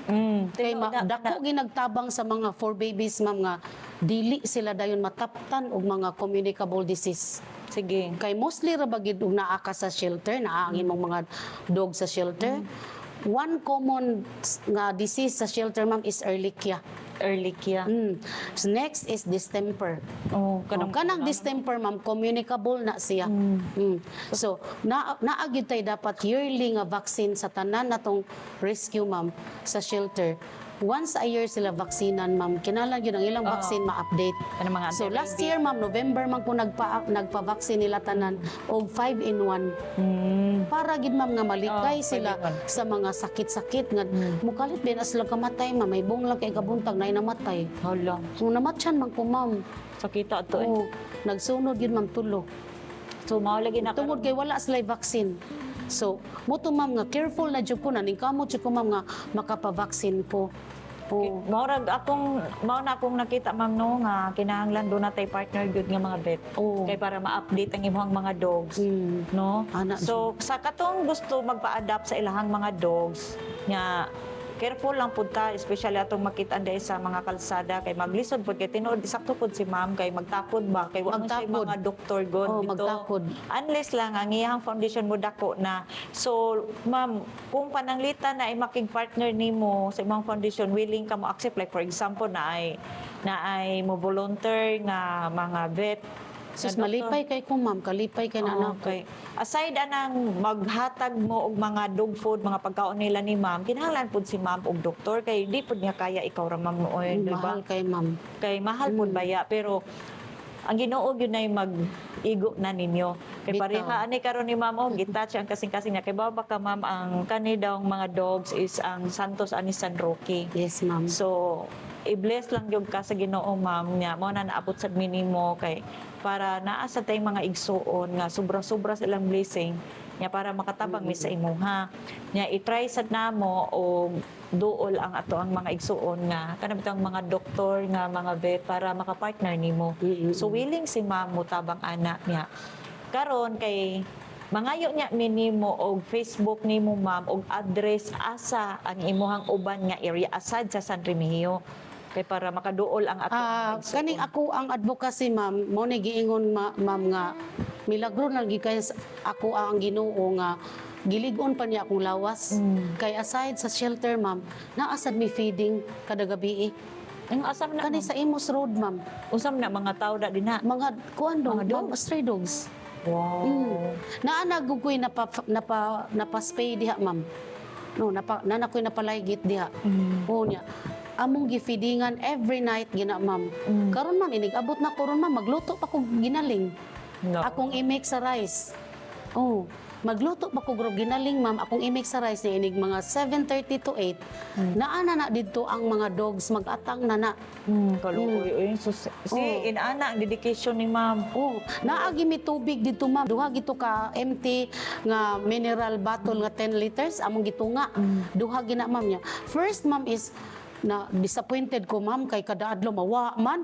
Kay dako ginagtabang sa mga for babies ma'am nga dili sila dayon mataptan og mga communicable disease. Sige. Kay mostly ra bagid og naa ka sa shelter, naa ang imong mga dog sa shelter. One common nga disease sa shelter ma'am is Ehrlichia. Ehrlichia. So next is distemper. Oh, Kanang distemper ma'am communicable na siya. So naagid tay dapat yearly nga vaccine sa tanan natong rescue ma'am sa shelter. Once a year sila vaksinan ma'am. Kinahanglan yun ang ilang vaccine ma-update. Kanang mga So last year ma'am November man po nagpa-vaccine nila tanan og 5-in-1 para gid ma'am nga malikay sila 5-in-1. sa mga sakit-sakit nga mukalit din as sila kamatay ma'am may bong lang kay kabuntag na namatay. Hala. Kung namatyan man ko ma'am. Sakita to eh. Oo, nagsunod yun ma'am tulo. So mao lagi na Tungod kay wala sila vaccine. So, mo to ma'am nga careful na jud ko na ning kamot jud ko ma'am nga makapa-vaccine ko. Oo. mao na akong nakita ma'am no nga kinahanglan do na tay partner gyud nga mga vet. Oo. Kay para ma-update ang imong mga dogs. No? Ana, So sa katong gusto magpa-adapt sa ilahang mga dogs nga careful lang pud ta, especially atong makita dai sa mga kalsada kay maglisod pud kay tinuod sakto pud si ma'am kay magtapod ba kay wa man siya Magtapod. mga doktor god Oo, dito. magtapod. Unless lang ang iyang foundation mo dako na. So ma'am, kung pananglitan na ay making partner nimo sa imong foundation willing ka mo accept like for example na ay mo volunteer nga mga vet. Sus, na doktor. malipay kay ko ma'am, kalipay kay na anak ko. Okay. Aside anang maghatag mo og mga dog food, mga pagkaon nila ni ma'am, kinahanglan pud si ma'am og doktor kay di pud niya kaya ikaw ra ma'am nooy, di ba? Mahal kay ma'am. Kay mahal pud baya pero ang Ginoo gyud nay mag-igo na ninyo. Kay Bitaw. pareha ani karon ni ma'am og gitouch ang kasing-kasing niya kay baba ka ma'am ang kani daw mga dogs is ang Santos ani San Roque. Yes ma'am. So, i-bless lang yung ka sa Ginoo ma'am niya mo na naabot sa minimo kay para naa sa tayong mga igsuon nga sobra-sobra silang blessing niya para makatabang mi sa imuha. Niya i-try sad namo og duol ang ato ang mga igsuon nga kanang bitang mga doktor nga mga vet para makapartner nimo. So willing si ma'am mo tabang anak niya. Karon kay mangayo niya minimo og Facebook nimo ma'am og address asa ang imuhang uban nga area aside sa San Remigio kay para makaduol ang ato ang igsuon. Kaning ako ang advocacy ma'am, mo ni giingon ma'am nga milagro na gikay ako ang Ginoo nga gilig-on pa niya akong lawas. Kay aside sa shelter ma'am, naasad mi feeding kada gabi. Ang asam na Kani ma'am. sa Imus Road ma'am, Usam na mga tao da din na. mga kuan dog, Mga ma'am, stray dogs. Wow. Naanagugoy napa-spay diha ma'am. No, nanakoy napalaygit diha. Oo niya. Among gifeedingan every night gina ma'am. Karon ma'am inig abot na ko ron ma'am magluto pa ko ginaling. No. Akong i-make sa rice. Oh, magluto pa ko grog ginaling ma'am. Akong i-make sa rice ni inig mga 7:30 to 8. Naana na didto ang mga dogs mag-atang na na. Kaluoy. So, inana ang dedication ni ma'am. Oh, naagi mi tubig dito ma'am. Duha gito ka empty nga mineral bottle nga 10 liters among gitunga. Duha gina ma'am niya. First ma'am is na disappointed ko ma'am kay kada adlaw mawa man.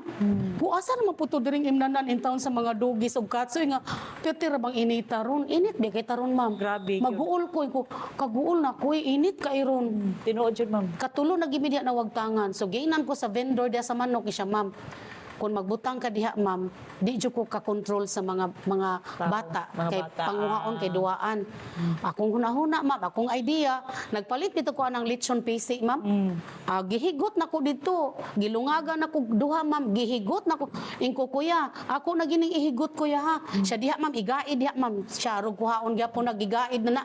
Asa naman po to diring imnanan in town sa mga doggies ug cats nga titira bang inita ron. Init di kay taron ma'am. Grabe. Maguol ko kaguol na ko init kay ron. Tinuod jud ma'am. Katulo na gimi diha na wagtangan. So giinan ko sa vendor diha sa manok siya ma'am. Kung magbutang ka diha ma'am, di jud ko ka-control sa mga bata mga kay bata. panguhaon kay duaan. Akong hunahuna ma'am, akong idea, nagpalit dito ko anang lechon PC ma'am. Gihigot na ko dito. Gilungaga na ko duha ma'am, gihigot na ko. Ingko kuya, ako na gining ihigot kuya ha. Siya diha ma'am, igaid diha ma'am. Siya rog kuhaon gyapon nagigaid na na.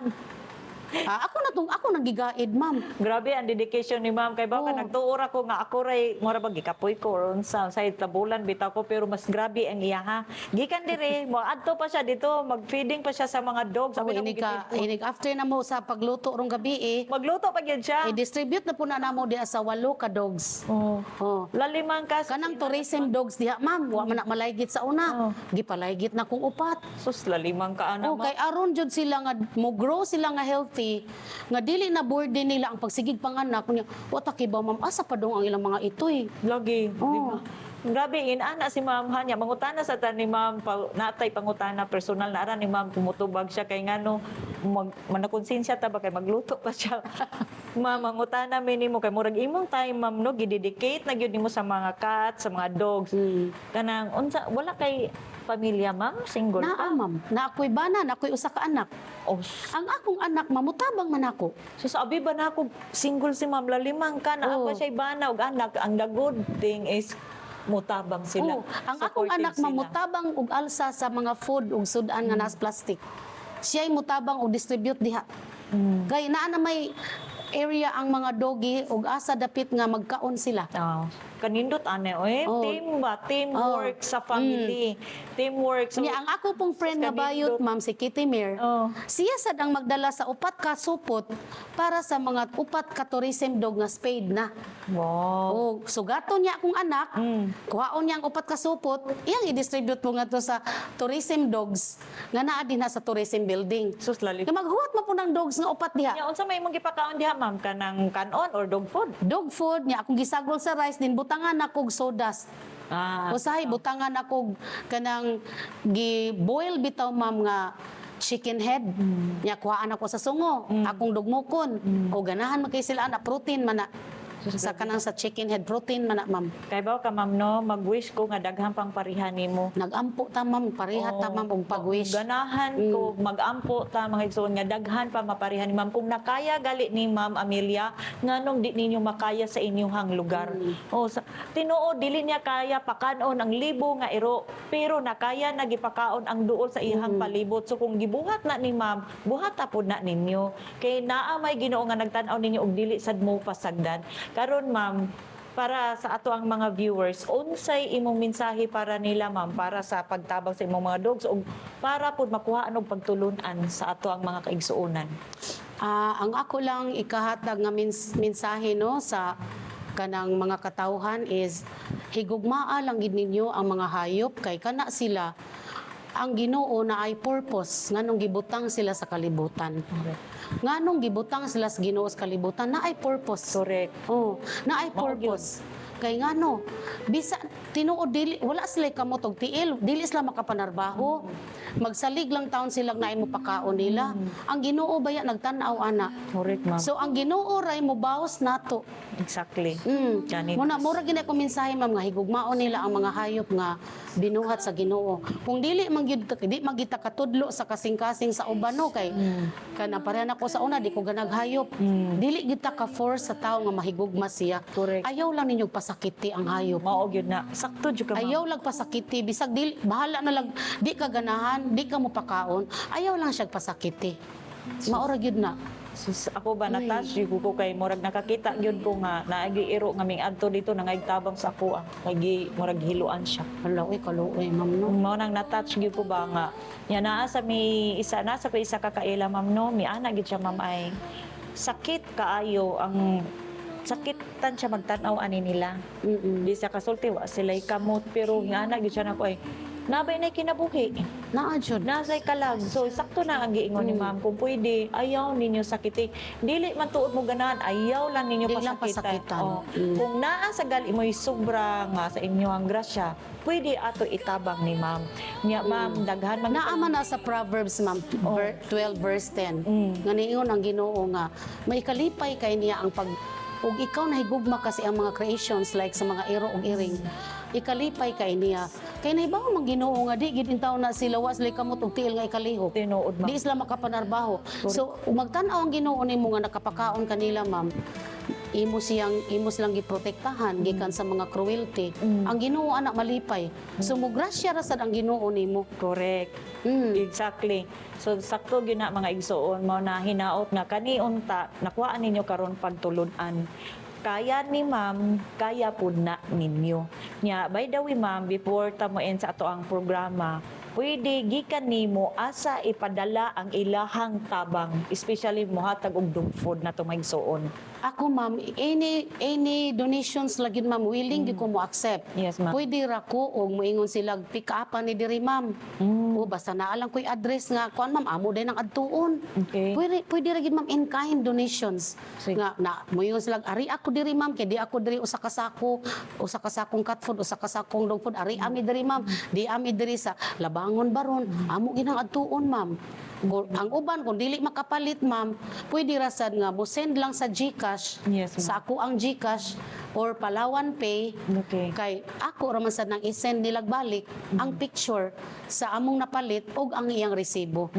Ako nagigaid, ma'am. Grabe ang dedication ni ma'am kay baka Oo. nagtuor ako nga ako ray mura ba gikapoy ko ron sa tabulan bitaw ko pero mas grabe ang iya ha. Gikan dire mo adto pa siya dito mag-feeding pa siya sa mga dogs. Sabi inig after na mo sa pagluto rong gabi Magluto pa gyud siya. i-distribute na po na namo diha sa 8 ka dogs. Oh. Oh. Lalimang kas. Kanang tourism dogs diha, ma'am, wa man na malaygit sa una. Oh. Gipalaygit na kong upat. Sus lalimang ka ana Oh, kay aron jud sila nga mo grow sila nga healthy, nga dili na burden nila ang pagsigig panganak niya. Wa ta kay ba ma'am asa pa dong ang ilang mga itoy. lagi. Oh. Di ba? Grabe, inana si ma'am hanya. Mangutana sa tan ni ma'am, natay pangutana, personal na ara ni ma'am, tumutubag siya kay ngano, manakonsensya ta ba kay magluto pa siya. Ma'am, mangutana minimo kay murag imong time ma'am no, gidedicate na gyud nimo sa mga cats, sa mga dogs. Kanang unsa wala kay pamilya ma'am, single Naa pa. ma'am, na ako'y bana, na ako'y usa ka anak. Oh, Ang akong anak mamutabang man ako. so sabi ba na ako single si ma'am lalimang ka na Oo. ako siya bana og anak. Ang the good thing is mutabang sila. Oo, ang akong Supportive anak sila. mamutabang og alsa sa mga food ug sudan nga nas plastic. Siya'y mutabang og distribute diha. Kay naa na may area ang mga doggy ug asa dapit nga magkaon sila. Oh. Kanindot ane oy, Oh. team ba? Teamwork sa family. Teamwork sa Nya ang ako pong friend nga bayot, ma'am, si Kitty Mir, Oh. siya sad ang magdala sa upat ka supot para sa mga upat ka tourism dog nga spayed na. Wow. O sugaton niya akong anak, Mm. kuhaon niya ang upat ka supot, iyang i-distribute mo nga to sa tourism dogs nga naa din ha sa tourism building. Sus lali. Nga maghuwat mo po ng dogs nga upat diha. Nya unsa may imong gipakaon diha ma'am kanang kanon or dog food? Dog food niya akong gisagol sa rice din butangan akog sawdust. Ah. Usahay butangan akog kanang gi-boil bitaw ma'am nga chicken head. Nya kuhaan ako sa sungo, akong dugmukon. O ganahan man kay sila na protein man na. Sa kanang sa chicken head protein man na ma'am. Kay ba ka ma'am no, mag-wish ko nga daghang pang parihan nimo. Nagampo ta ma'am, pareha ta ma'am og pag-wish. Ganahan ko mag-ampo ta mga igsoon nga daghan pa maparihan ni ma'am kung nakaya gali ni Ma'am Amelia nganong di ninyo makaya sa inyong lugar. O sa tinuod dili niya kaya pakaon ang libo nga iro pero nakaya nagipakaon ang duol sa iyang palibot. So kung gibuhat na ni ma'am, buhat ta pud na ninyo. Kay naa may Ginoo nga nagtan-aw ninyo og dili sad mo pasagdan. Karon ma'am, para sa ato ang mga viewers, unsay imong mensahe para nila ma'am para sa pagtabang sa imong mga dogs o para pud makuhaan og pagtulunan sa ato ang mga kaigsuonan. Ang ako lang ikahatag nga mensahe no sa kanang mga katawhan is higugmaa lang gid ninyo ang mga hayop kay kana sila ang Ginoo na ay purpose nganong gibutang sila sa kalibutan. Nganong gibutang sila sa Ginoo sa kalibutan na ay purpose. Correct. Oh, na ay purpose. Kay ngano, bisa tinuod dili wala sila kamot og tiil, dili sila makapanarbaho. Magsalig lang taon sila na imo pakaon nila. Ang Ginoo baya nagtan-aw ana. Correct ma'am. So ang Ginoo ray mo bawas nato. Exactly. Janine. Mura gina ko mensahe ma'am nga higugmaon nila ang mga hayop nga binuhat sa Ginoo. Kung dili man gyud di magita katudlo sa kasing-kasing sa uban no kay kana pareha nako sa una di ko ganag hayop. Dili gyud ta ka force sa tawo nga mahigugma siya. Correct. Ayaw lang ninyo pasakiti ang hayop. Mao gyud na sakto jud ka ma'am. Ayaw lang pasakiti bisag dili bahala na lang di ka ganahan, di ka mo pakaon. Ayaw lang siya pasakiti. Maura gyud na. Sus, ako ba na-touch gyud ko kay murag nakakita gyud ko nga naagi-iro nga ming adto dito nangaytabang sa ako lagi murag hiluan siya. Hala, uy, kaluoy, ma'am, no? Mao nang na-touch gyud ko ba nga nya naa sa mi isa nasa pa isa ka kaila ma'am no mi ana gyud siya ma'am ay sakit kaayo ang sakitan siya magtan-aw ani nila. Di siya kasulti wa sila kamot pero nga ana gyud siya nako ay nabay na kinabuhi. Naa, jud. Nasay kalag. So, sakto na ang giingon ni ma'am. Kung pwede, ayaw ninyo sakiti. Dili man tuod mo ganahan, ayaw lang ninyo Di lang pasakitan. pasakitan. Oh. Kung naa sa gali mo'y sobra nga sa inyo ang grasya, pwede ato itabang ni ma'am. Nya ma'am, daghan man. Naama na sa Proverbs, ma'am, 12 verse 10. Nga niingon ang Ginoo nga, may kalipay kay niya ang pag ug ikaw nahigugma kasi ang mga creations like sa mga iro ug iring. Ikalipay kay niya. Kay nahibaw mang Ginoo nga di gid intaw na sila was like kamot og tiil nga ikalihok. Tinuod ma'am. Di sila makapanarbaho. So, ug magtan-aw ang Ginoo nimo nga nakapakaon kanila, ma'am. imo silang giprotektahan gikan sa mga cruelty. Ang Ginoo anak malipay. So mugrasya ra sad ang Ginoo nimo. Correct. Mm. Exactly. So sakto gyud na mga igsoon mo na hinaot nga kani unta nakuhaan ninyo karon pagtulod-an. Kaya ni ma'am, kaya pud na ninyo. Nya by the way ma'am, before ta mo end sa ato ang programa, pwede gikan nimo asa ipadala ang ilahang tabang, especially mohatag og dog food na to mga igsoon. Ako ma'am, any donations lagi ma'am willing gyud ko mo accept. Yes ma'am. Pwede ra ko og moingon sila pick upan ni diri ma'am. O basta naa lang ko'y address nga kuan ma'am amo day nang adtuon. Okay. Pwede ra gid ma'am in kind donations. Sige. Nga na moingon sila ari ako diri ma'am kay di ako diri usa ka sakong cat food, usa ka sakong dog food. Ari ami diri ma'am. Di ami diri sa Labangon baron. Amo ginang adtuon ma'am. Ang uban kung dili makapalit ma'am, pwede ra sad nga mo send lang sa GCash. Yes, ma'am. Sa ako ang GCash or Palawan Pay. Okay. Kay ako ra man sad nang i-send nila balik ang picture sa among napalit ug ang iyang resibo.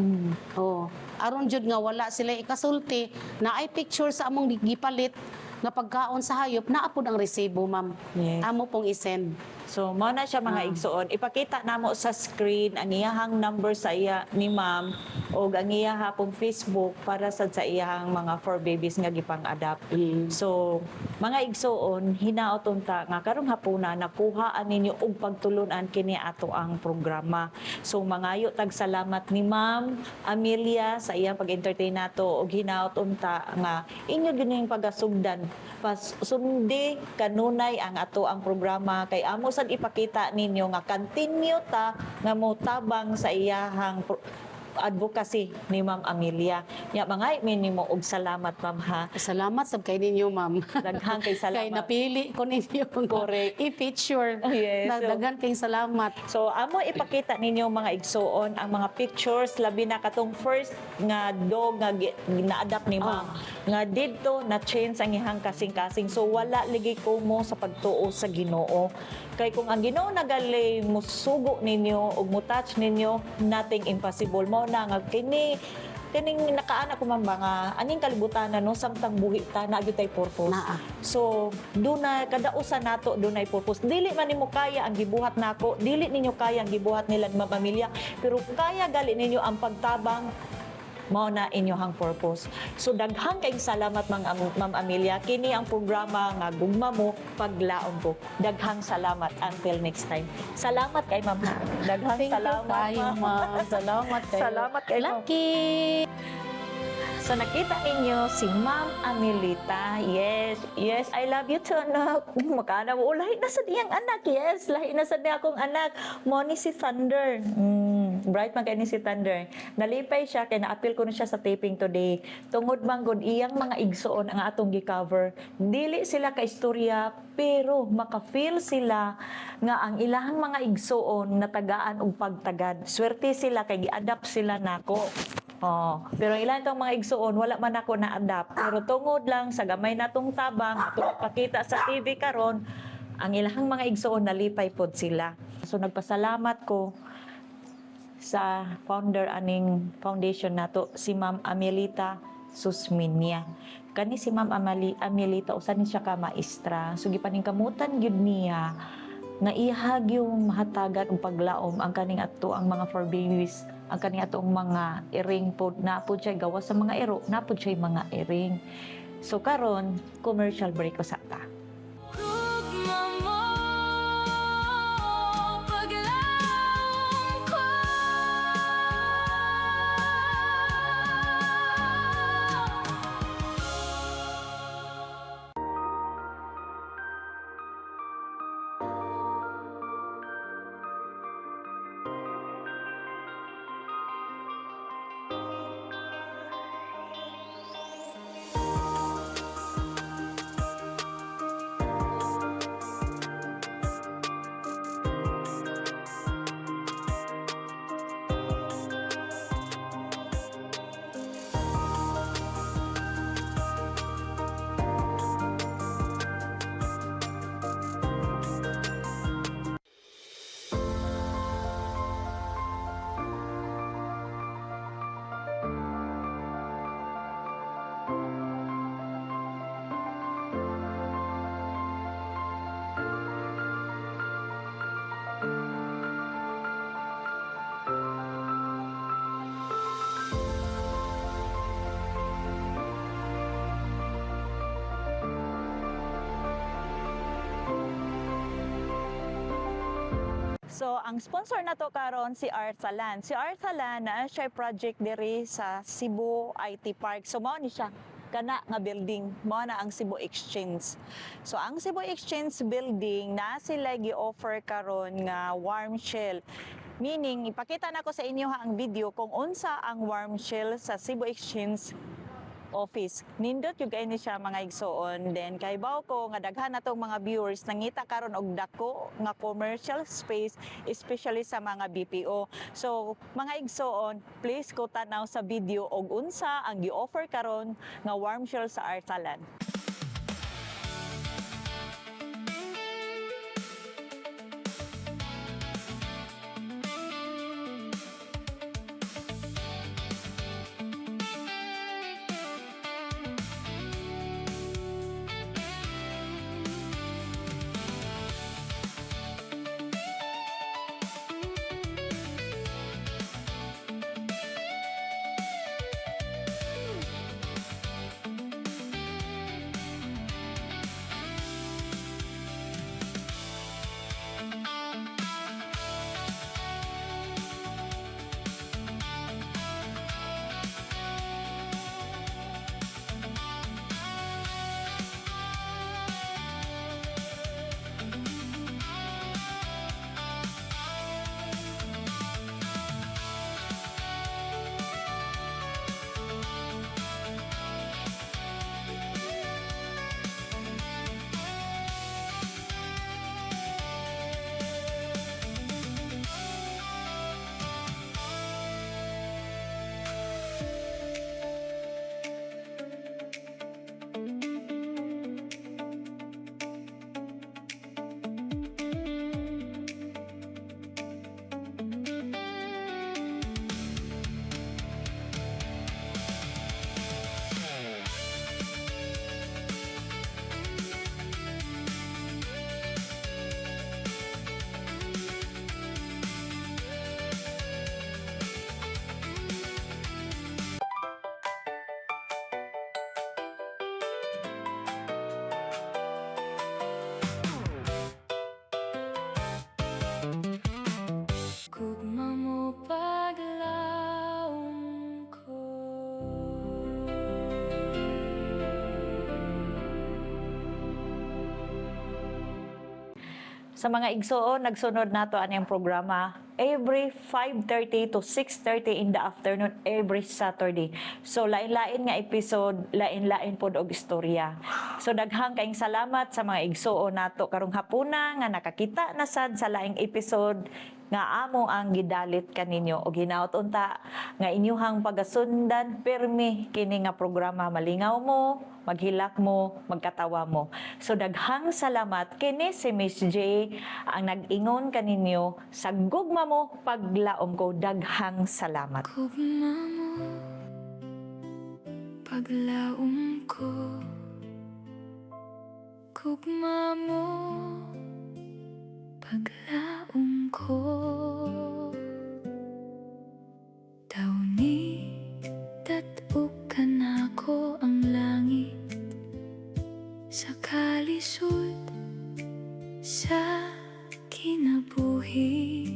Oh, aron jud nga wala sila ikasulti na ay picture sa among gipalit nga pagkaon sa hayop naa pud ang resibo ma'am. Yes. Amo pong i-send. So, mao na siya mga igsoon. Ipakita namo sa screen ang iyahang number sa iya ni ma'am o ang iyaha pong Facebook para sa iyahang mga fur babies nga gipang-adapt. So, mga igsoon, hinaoton ta nga karong hapuna nakuhaan ninyo og pagtulunan kini ato ang programa. So, mangayo tag salamat ni Ma'am Amelia sa iyang pag-entertain nato og hinaoton ta nga inyo gining pagasugdan pas sundi kanunay ang ato ang programa kay amo sad ipakita ninyo nga continue ta nga motabang sa iyahang advocacy ni Ma'am Amelia. Ya mga minimo og salamat ma'am ha. Salamat sab kay ninyo ma'am. Daghang kay salamat. Kay napili ko ninyo Correct. i-feature. Yes. Daghan kay salamat. So amo ipakita ninyo mga igsoon ang mga pictures labi na katong first nga dog nga na-adapt ni ma'am. Nga didto na change ang ihang kasing-kasing. So wala ligi ko mo sa pagtuo sa Ginoo. Kay kung ang Ginoo nagali musugo ninyo ug mo-touch ninyo, nothing impossible mo na nga kining nakaana ko man mga aning kalibutan no samtang buhi ta na gyud tay purpose. Naa. So dunay kadausa nato dunay purpose. Dili man nimo kaya ang gibuhat nako, dili ninyo kaya ang gibuhat nila ng pamilya, pero kaya gali ninyo ang pagtabang mao na inyohang purpose. So daghang kayong salamat Ma'am Amelia. Kini ang programa nga gugma mo paglaom ko. Daghang salamat until next time. Salamat kay Ma'am. Daghang Thank salamat. you kayo, ma'am. Salamat kayo. Salamat kay Ma'am. Lucky. So nakita ninyo si Ma'am Amelita. Yes, I love you too, anak. Makana mo, lahi na sa diyang anak. Yes, lahi na sa diya akong anak. Mo ni si Thunder. Bright man kay ni si Thunder. Nalipay siya, kaya na-appeal ko na siya sa taping today. Tungod manggod, iyang mga igsoon ang atong gi-cover. Dili sila ka-istorya, pero maka-feel sila nga ang ilahang mga igsoon na tagaan og pagtagad. Swerte sila, kay gi-adapt sila nako. Pero ilan itong mga igsoon, wala man ako na-adapt. Pero tungod lang sa gamay natong tabang, itong pakita sa TV karon, ang ilahang mga igsoon nalipay pod sila. So nagpasalamat ko sa founder aning foundation nato, si Ma'am Amelita Susminia. Kani si Ma'am Amelita, usan ni siya ka maestra. So gipaningkamutan gyud niya nga ihag yung mahatagan og paglaom ang kaning ato ang mga fur babies, ang kaning atong mga iring pod na pod siya gawa sa mga ero, na pod siya mga iring. So karon commercial break usata. Gugma mo, paglaom ko. So ang sponsor nato karon si Arthalan. Si Arthalan na siya project diri sa Cebu IT Park. So mao ni siya kana nga building, mao na ang Cebu Exchange. So ang Cebu Exchange building na sila gi-offer karon nga warm shell. Meaning ipakita nako sa inyo ang video kung unsa ang warm shell sa Cebu Exchange office. Nindot yung kayo ni siya mga igsoon. Then kay baw ko nga daghan na tong mga viewers nangita karon og dako nga commercial space especially sa mga BPO. So mga igsoon, please ko tanaw sa video og unsa ang gi-offer karon nga warm shell sa Arthalan. Gugma mo paglaom ko. Sa mga igsoon, nagsunod nato ang programa every 5:30 to 6:30 in the afternoon every Saturday. So lain-lain nga episode, lain-lain pod og istorya. So daghang kaayong salamat sa mga igsoon nato karong hapuna nga nakakita na sad sa laing episode nga amo ang gidalit kaninyo o ginaot unta nga inyuhang pagasundan permi kini nga programa, malingaw mo, maghilak mo, magkatawa mo. So daghang salamat kini si Miss J ang nag-ingon kaninyo sa gugma mo paglaom ko. Daghang salamat. Gugma mo paglaom ko. Gugma mo paglaom ko. Dawni datog ka na ko ang langit sa kalisod sa kinabuhi.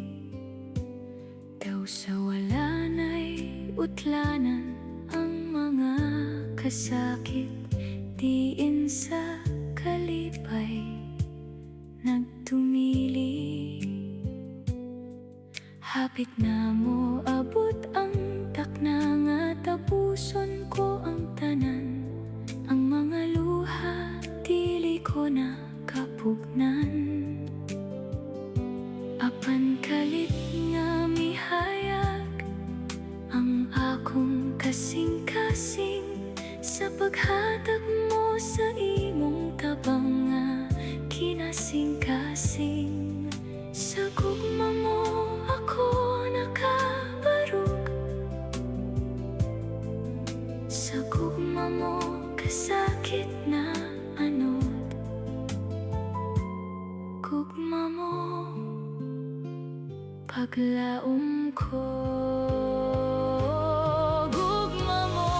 Daw sa wala na'y utlanan ang mga kasakit, diin sa kalipay nagtumili. Hapit na mo abot ang takna nga tapuson ko ang tanan. Ang mga luha dili ko na kapugnan. Apan kalit nga mihayag ang akong kasing-kasing sa paghatag mo sa imong tabang nga kinasing-kasing. Sa gugma mo ako nakabarog, sa gugma mo kasakit na anod. Gugma mo paglaom ko. Gugma mo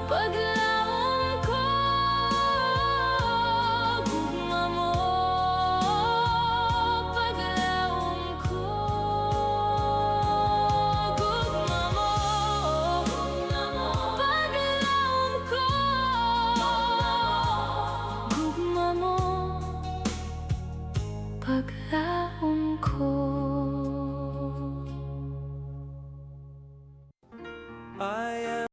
paglaom ko. Gugma mo paglaom paglaom ko. I